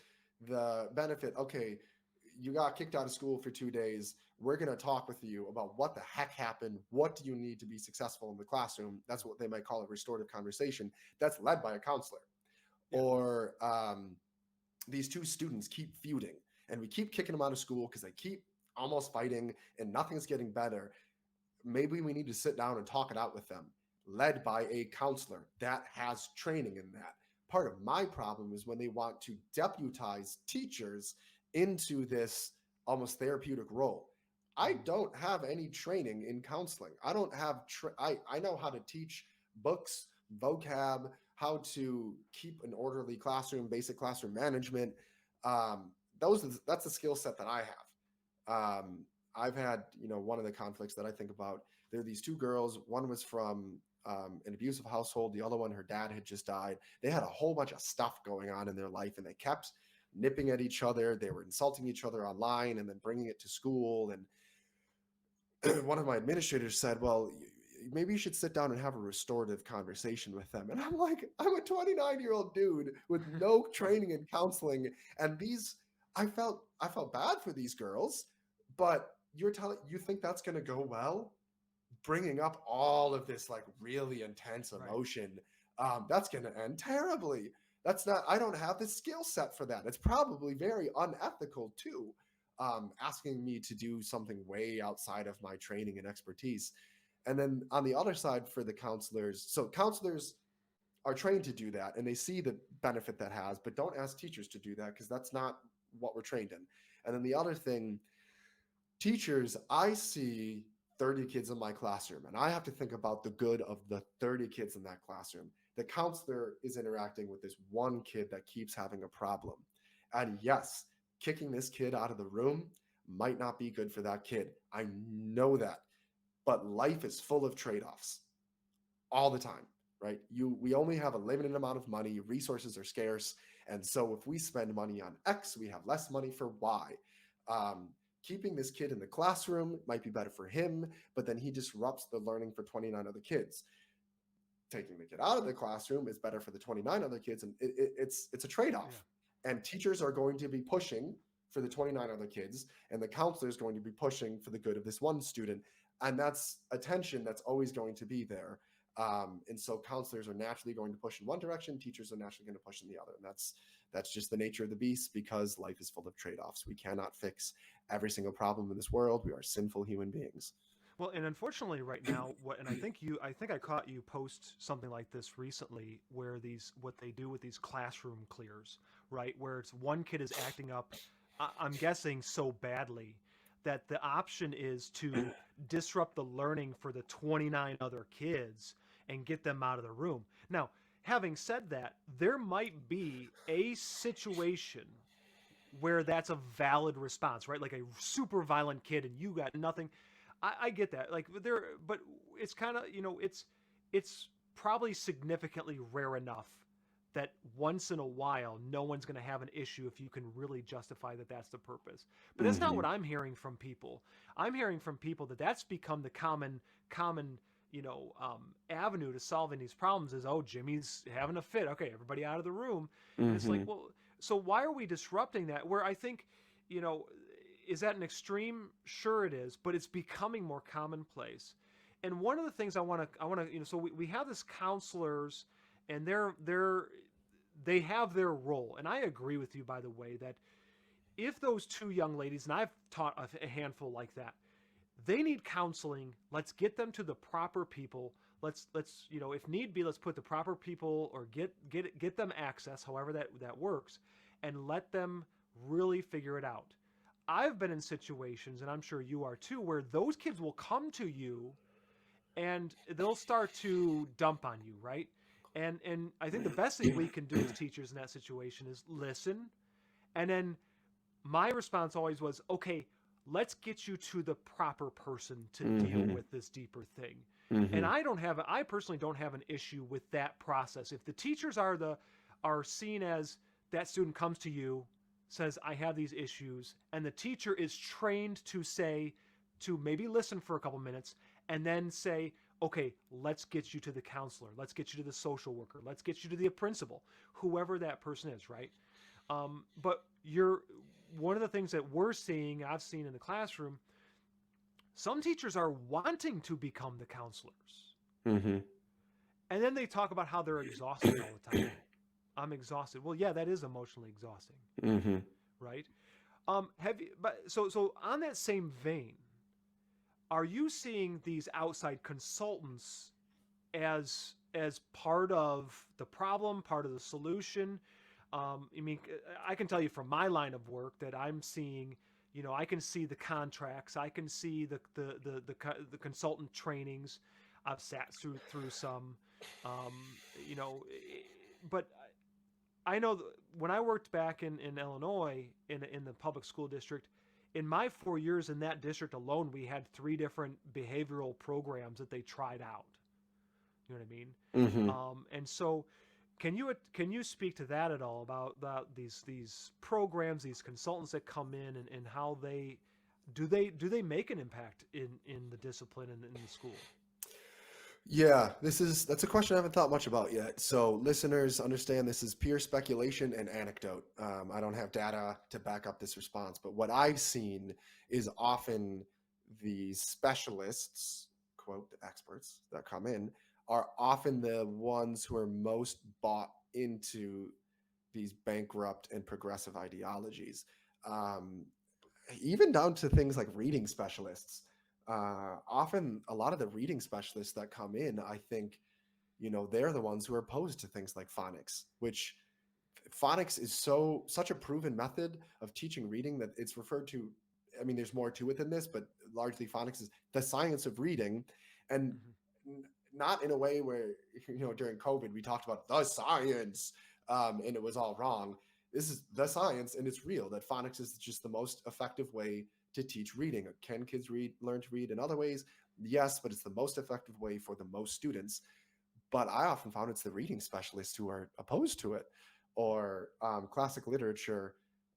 the benefit. Okay, you got kicked out of school for 2 days. We're going to talk with you about what the heck happened. What do you need to be successful in the classroom? That's what they might call a restorative conversation. That's led by a counselor. Yeah. Or these two students keep feuding and we keep kicking them out of school because they keep almost fighting and nothing's getting better. Maybe we need to sit down and talk it out with them, led by a counselor that has training in that. Part of my problem is when they want to deputize teachers into this almost therapeutic role. I don't have any training in counseling. I don't have, I know how to teach books, vocab, how to keep an orderly classroom, basic classroom management. That's a skill set that I have. I've had, one of the conflicts that I think about, there are these two girls. One was from an abusive household. The other one, her dad had just died. They had a whole bunch of stuff going on in their life, and they kept nipping at each other. They were insulting each other online and then bringing it to school. And one of my administrators said, well, maybe you should sit down and have a restorative conversation with them. And I'm like, I'm a 29-year-old dude with no training in counseling. And I felt bad for these girls, but you think that's going to go well? Bringing up all of this like really intense emotion, that's going to end terribly. I don't have the skill set for that. It's probably very unethical too, asking me to do something way outside of my training and expertise. And then on the other side for the counselors, so counselors are trained to do that and they see the benefit that has, but don't ask teachers to do that because that's not what we're trained in. And then the other thing, teachers, I see 30 kids in my classroom and I have to think about the good of the 30 kids in that classroom. The counselor is interacting with this one kid that keeps having a problem. And yes, kicking this kid out of the room might not be good for that kid. I know that. But life is full of trade-offs all the time, right? We only have a limited amount of money. Resources are scarce. And so if we spend money on X, we have less money for Y. Keeping this kid in the classroom might be better for him, but then he disrupts the learning for 29 other kids. Taking the kid out of the classroom is better for the 29 other kids. And it's a trade-off. Yeah. And teachers are going to be pushing for the 29 other kids, and the counselor is going to be pushing for the good of this one student. And that's a tension that's always going to be there. And so counselors are naturally going to push in one direction, teachers are naturally going to push in the other. And that's just the nature of the beast, because life is full of trade-offs. We cannot fix every single problem in this world. We are sinful human beings. Well, and unfortunately right now, I think I caught you post something like this recently, where what they do with these classroom clears, right? Where it's one kid is acting up, I'm guessing so badly that the option is to disrupt the learning for the 29 other kids and get them out of the room. Now, having said that, there might be a situation where that's a valid response, right? Like a super violent kid and you got nothing. I get that. Like there, but it's kind of, it's probably significantly rare enough that once in a while no one's going to have an issue if you can really justify that that's the purpose. But that's not Hmm. what I'm hearing from people. I'm hearing from people that that's become the common avenue to solving these problems is, oh, Jimmy's having a fit, okay, everybody out of the room. And it's like, Hmm. well, so why are we disrupting that? Where I think, you know is that an extreme? Sure it is, but it's becoming more commonplace. And one of the things I want to so we have this counselors, and they have their role. And I agree with you, by the way, that if those two young ladies, and I've taught a handful like that, they need counseling. Let's get them to the proper people. Let's if need be, let's put the proper people, or get them access, however that works, and let them really figure it out. I've been in situations, and I'm sure you are too, where those kids will come to you and they'll start to dump on you, right? And I think the best thing we can do as teachers in that situation is listen. And then my response always was, okay, let's get you to the proper person to deal Hmm. with this deeper thing. And Hmm. I personally don't have an issue with that process. If the teachers are seen as, that student comes to you, says, I have these issues, and the teacher is trained to say, to maybe listen for a couple minutes and then say, okay, let's get you to the counselor, let's get you to the social worker, let's get you to the principal, whoever that person is, right? But you're one of the things that I've seen in the classroom, some teachers are wanting to become the counselors. Hmm. And then they talk about how they're exhausted all the time. I'm exhausted. Well, yeah, that is emotionally exhausting, Hmm. right? Have you, but so on that same vein, are you seeing these outside consultants as part of the problem, part of the solution? I mean, I can tell you from my line of work that I'm seeing, I can see the contracts, I can see the consultant trainings. I've sat through some, um, you know, but I know when I worked back in Illinois in the public school district, in my 4 years in that district alone, we had three different behavioral programs that they tried out. You know what I mean? Hmm. And so, can you speak to that at all about these programs, these consultants that come in, and how they make an impact in the discipline and in the school? Yeah, that's a question I haven't thought much about yet. So listeners, understand this is pure speculation and anecdote. I don't have data to back up this response, but what I've seen is often the specialists, quote, the experts that come in, are often the ones who are most bought into these bankrupt and progressive ideologies. Um, Even down to things like reading specialists. Often, a lot of the reading specialists that come in, I think, they're the ones who are opposed to things like phonics, which phonics is such a proven method of teaching reading that it's referred to. I mean, there's more to it than this, but largely phonics is the science of reading, and Mm-hmm. not in a way where during COVID we talked about the science, and it was all wrong. This is the science, and it's real that phonics is just the most effective way to teach reading. Can kids learn to read in other ways? Yes, but it's the most effective way for the most students. But I often found it's the reading specialists who are opposed to it. Or classic literature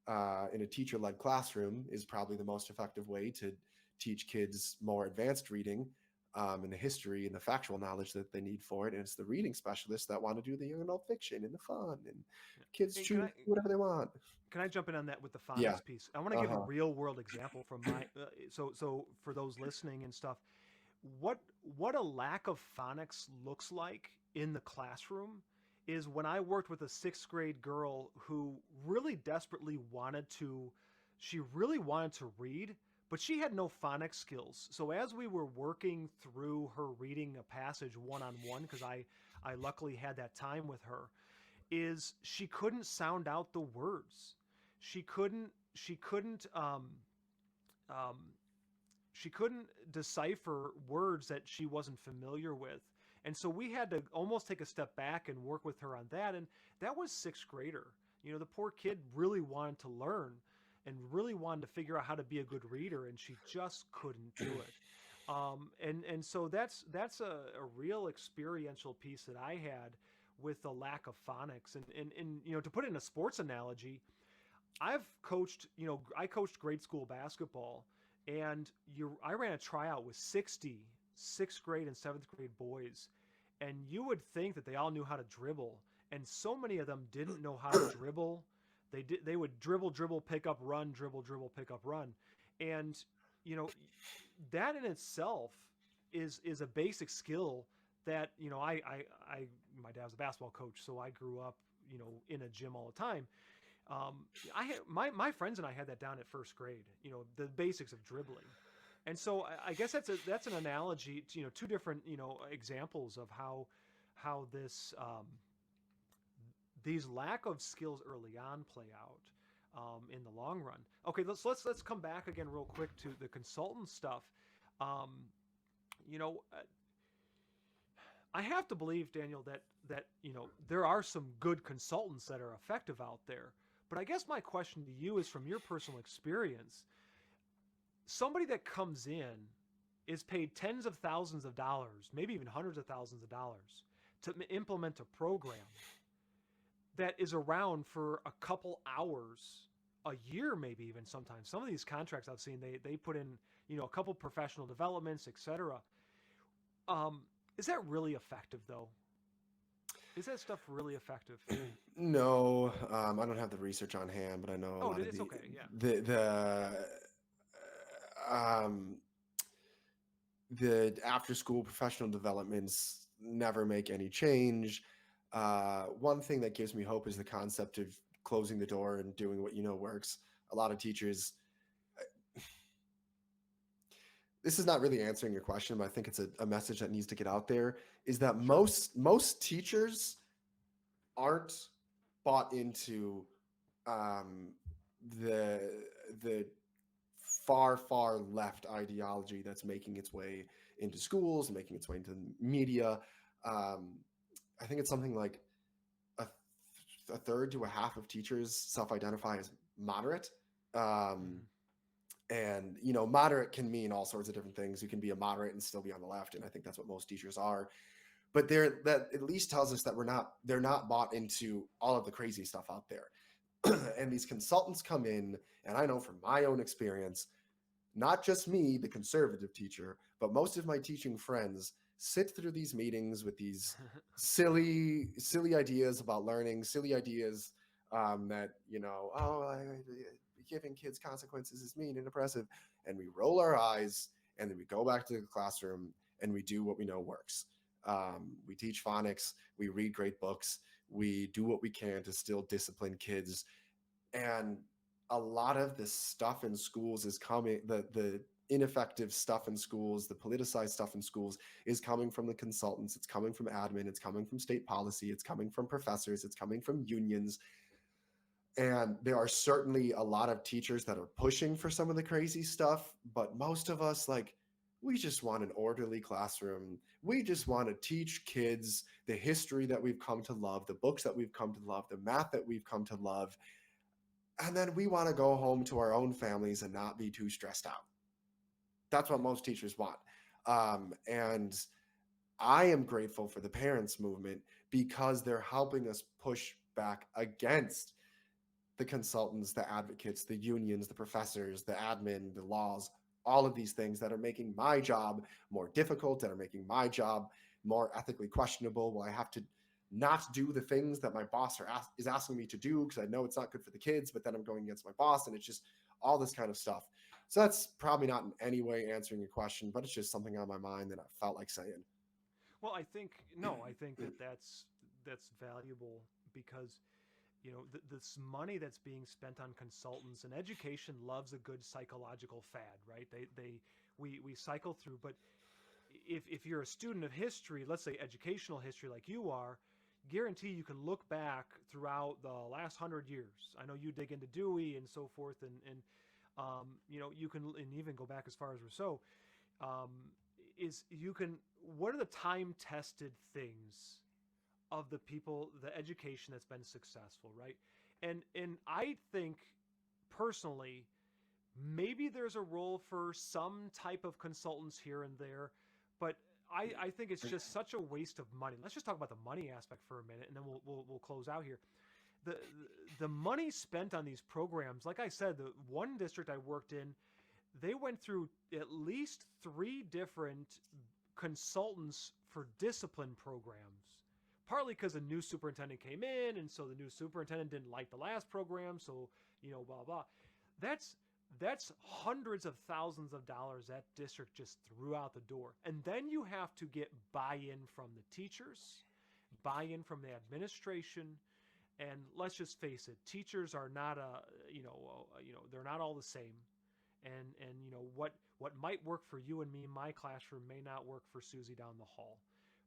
in a teacher-led classroom is probably the most effective way to teach kids more advanced reading, and the history and the factual knowledge that they need for it. And it's the reading specialists that want to do the young adult fiction and the fun, and Yeah. kids Hey, choose whatever they want. can I jump in on that with the Yeah. phonics piece? I want to give a Uh-huh. real world example from my so for those listening and stuff, what a lack of phonics looks like in the classroom is when I worked with a 6th grade girl who really desperately she really wanted to read, but she had no phonics skills. So as we were working through her reading a passage one on one, because I luckily had that time with her, is she couldn't sound out the words. She couldn't she couldn't decipher words that she wasn't familiar with. And so we had to almost take a step back and work with her on that. And that was sixth grader. You know, the poor kid really wanted to learn and really wanted to figure out how to be a good reader, and she just couldn't do it. And so that's a real experiential piece that I had with the lack of phonics. And you know, to put it in a sports analogy, I coached grade school basketball, and I ran a tryout with 60 sixth grade and seventh grade boys, and you would think that they all knew how to dribble, and so many of them didn't know how to dribble. They would dribble, pick up, run, dribble, pick up, run, and you know that in itself is a basic skill that my dad was a basketball coach, so I grew up in a gym all the time. I had my friends and I had that down at first grade. You know, the basics of dribbling, and so I guess that's an analogy to two different examples of how these lack of skills early on play out in the long run. Okay, let's come back again real quick to the consultant stuff. Um, you know, I have to believe, Daniel, that there are some good consultants that are effective out there. But I guess my question to you is, from your personal experience, somebody that comes in is paid tens of thousands of dollars, maybe even hundreds of thousands of dollars, to implement a program that is around for a couple hours a year, maybe even sometimes. Some of these contracts I've seen, they put in a couple professional developments, etc. Is that really effective, though? Is that stuff really effective? No, I don't have the research on hand, but I know a Oh, lot of it's okay. um, the after school professional developments never make any change. One thing that gives me hope is the concept of closing the door and doing what works. A lot of teachers. This is not really answering your question, but I think it's a message that needs to get out there. Is that most teachers aren't bought into the far left ideology that's making its way into schools, making its way into media. I think it's something like a third to a half of teachers self-identify as moderate. And moderate can mean all sorts of different things. You can be a moderate and still be on the left, and I think that's what most teachers are. But that at least tells us that they're not bought into all of the crazy stuff out there. And these consultants come in, and I know from my own experience, not just me, the conservative teacher, but most of my teaching friends sit through these meetings with these silly ideas about learning, silly ideas that giving kids consequences is mean and oppressive, and we roll our eyes, and then we go back to the classroom and we do what we know works. We teach phonics, we read great books, we do what we can to still discipline kids. And a lot of this stuff in schools is coming, the ineffective stuff in schools, the politicized stuff in schools is coming from the consultants, it's coming from admin, it's coming from state policy, it's coming from professors, it's coming from unions. And there are certainly a lot of teachers that are pushing for some of the crazy stuff, but most of us, we just want an orderly classroom. We just want to teach kids the history that we've come to love, the books that we've come to love, the math that we've come to love. And then we want to go home to our own families and not be too stressed out. That's what most teachers want. And I am grateful for the parents movement because they're helping us push back against the consultants, the advocates, the unions, the professors, the admin, the laws, all of these things that are making my job more difficult, that are making my job more ethically questionable. Well, I have to not do the things that my boss is asking me to do because I know it's not good for the kids, but then I'm going against my boss, and it's just all this kind of stuff. So that's probably not in any way answering your question, but it's just something on my mind that I felt like saying. Well, I think that's valuable because this money that's being spent on consultants, and education loves a good psychological fad, right? We cycle through, but if you're a student of history, let's say educational history like you are, guarantee you can look back throughout the last 100 years. I know you dig into Dewey and so forth, and You can, and even go back as far as Rousseau, um, is you can, what are the time tested things of the people, the education that's been successful, right? And I think personally, maybe there's a role for some type of consultants here and there, but I think it's just such a waste of money. Let's just talk about the money aspect for a minute, and then we'll close out here. The the money spent on these programs, like I said, the one district I worked in, they went through at least three different consultants for discipline programs. Partly because a new superintendent came in, and so the new superintendent didn't like the last program, so blah blah. That's that's hundreds of thousands of dollars that district just threw out the door, and then you have to get buy-in from the teachers, buy-in from the administration, and let's just face it, teachers are not they're not all the same, and what might work for you and me in my classroom may not work for Susie down the hall.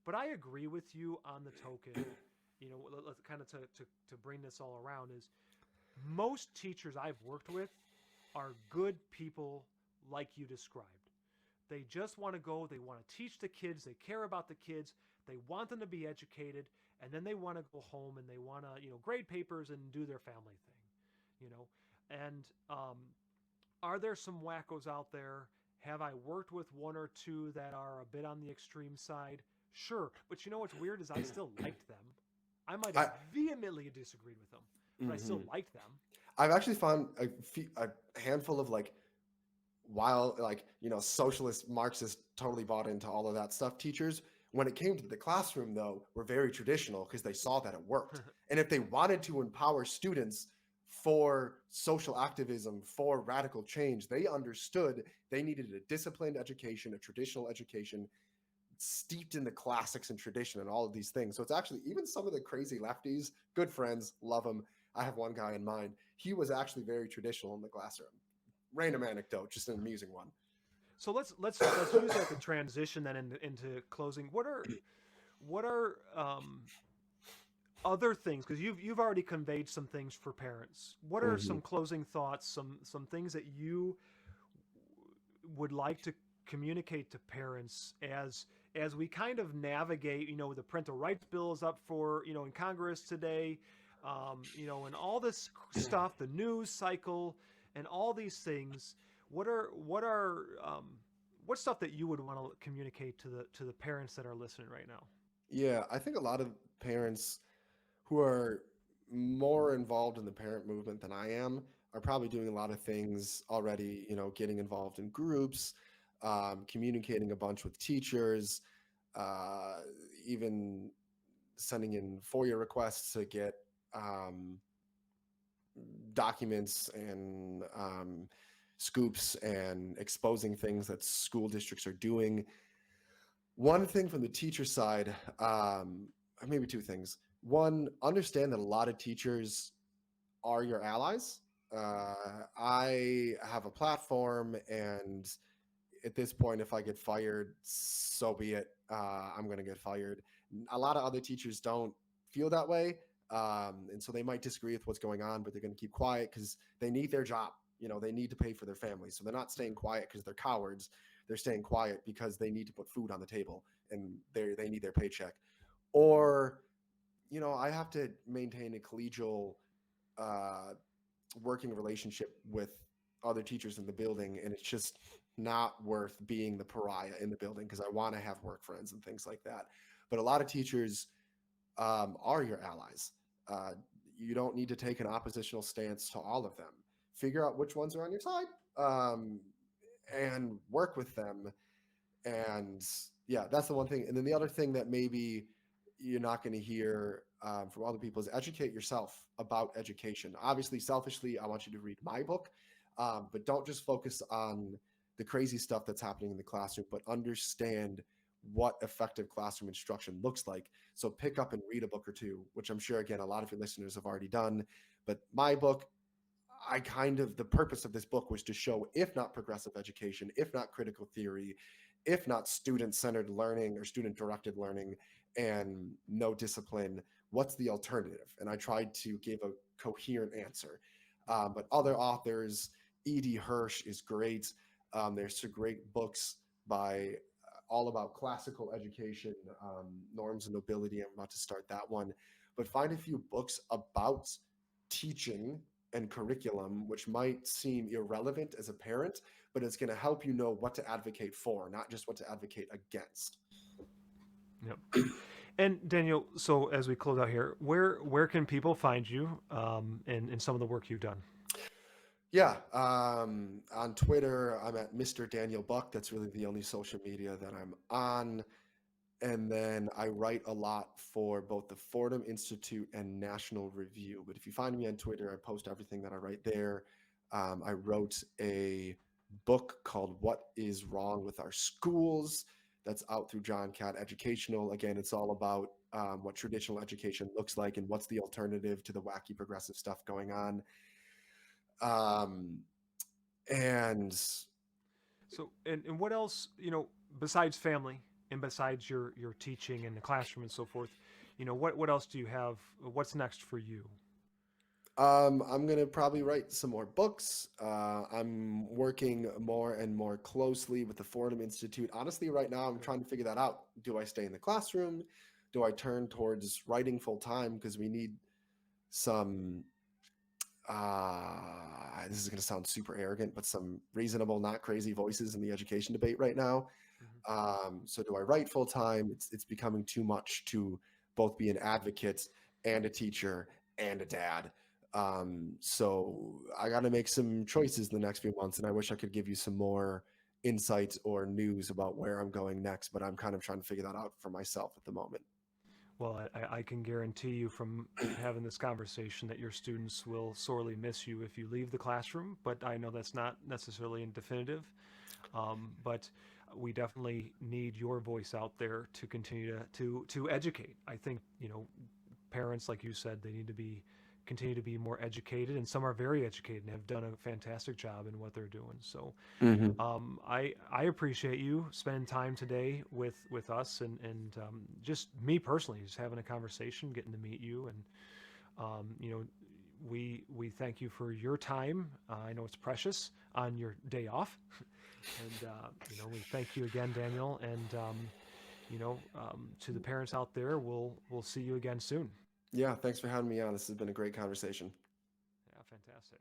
But I agree with you on the token. Let's kind of to bring this all around is most teachers I've worked with are good people like you described. They just want to go, they want to teach the kids, they care about the kids, they want them to be educated, and then they want to go home and they want to, grade papers and do their family thing, you know. And are there some wackos out there? Have I worked with one or two that are a bit on the extreme side? Sure, but what's weird is I still liked them. I might I, have vehemently disagreed with them, but I still liked them. I've actually found a handful of like while like socialist Marxist totally bought into all of that stuff teachers. When it came to the classroom though, were very traditional because they saw that it worked. And if they wanted to empower students for social activism, for radical change, they understood they needed a disciplined education, a traditional education steeped in the classics and tradition and all of these things. So it's actually even some of the crazy lefties, good friends, love them. I have one guy in mind. He was actually very traditional in the classroom. Random anecdote, just an amusing one. So let's use that to transition then into closing. What are other things, because you've already conveyed some things for parents. What are Mm-hmm. some closing thoughts, some things that you would like to communicate to parents as we kind of navigate, the parental rights bill is up for, in Congress today, and all this stuff, the news cycle and all these things. What's stuff that you would want to communicate to the parents that are listening right now? Yeah, I think a lot of parents who are more involved in the parent movement than I am are probably doing a lot of things already, getting involved in groups, communicating a bunch with teachers, uh, even sending in FOIA requests to get um, documents and scoops and exposing things that school districts are doing. One thing from the teacher side, maybe two things. One, understand that a lot of teachers are your allies. I have a platform, and at this point, if I get fired, so be it. I'm going to get fired. A lot of other teachers don't feel that way. And so they might disagree with what's going on, but they're going to keep quiet because they need their job. They need to pay for their families. So they're not staying quiet because they're cowards. They're staying quiet because they need to put food on the table and they need their paycheck. Or, I have to maintain a collegial uh, working relationship with other teachers in the building, and it's just not worth being the pariah in the building because I want to have work friends and things like that. But a lot of teachers are your allies. Uh, you don't need to take an oppositional stance to all of them. Figure out which ones are on your side, and work with them. And yeah, that's the one thing. And then the other thing that maybe you're not going to hear from other people is educate yourself about education. Obviously, selfishly, I want you to read my book, but don't just focus on the crazy stuff that's happening in the classroom, but understand what effective classroom instruction looks like. So pick up and read a book or two, which I'm sure, again, a lot of your listeners have already done. But my book, the purpose of this book was to show, if not progressive education, if not critical theory, if not student-centered learning or student-directed learning and no discipline, what's the alternative? And I tried to give a coherent answer. But other authors E.D. Hirsch is great. There's some great books by all about classical education, norms and nobility. I'm about to start that one, but find a few books about teaching and curriculum, which might seem irrelevant as a parent, but it's going to help you know what to advocate for, not just what to advocate against. Yep. And Daniel, so as we close out here, where can people find you in some of the work you've done? Yeah, on Twitter, I'm at Mr. Daniel Buck. That's really the only social media that I'm on. And then I write a lot for both the Fordham Institute and National Review. But if you find me on Twitter, I post everything that I write there. I wrote a book called What is Wrong with Our Schools that's out through John Catt Educational. Again, it's all about what traditional education looks like and what's the alternative to the wacky progressive stuff going on. Um, and So, and what else, besides family and besides your teaching in the classroom and so forth, what else do you have? What's next for you? I'm gonna probably write some more books. I'm working more and more closely with the Fordham Institute. Honestly, right now, I'm Good. trying to figure that out. Do I stay in the classroom? Do I turn towards writing full time? Because we need some, this is gonna sound super arrogant, but some reasonable, not crazy voices in the education debate right now. Mhm. So do I write full time? It's becoming too much to both be an advocate and a teacher and a dad. So I got to make some choices in the next few months, and I wish I could give you some more insights or news about where I'm going next, but I'm kind of trying to figure that out for myself at the moment. Well, I can guarantee you from having this conversation that your students will sorely miss you if you leave the classroom, but I know that's not necessarily in definitive. But we definitely need your voice out there to continue to educate. I think parents, like you said, they need to be continue to be more educated, and some are very educated and have done a fantastic job in what they're doing. So Mm-hmm. I appreciate you spending time today with us and just me personally, just having a conversation, getting to meet you, and we thank you for your time. I know it's precious on your day off, and we thank you again, Daniel, and to the parents out there, we'll see you again soon. Yeah, thanks for having me on. This has been a great conversation. Yeah, fantastic.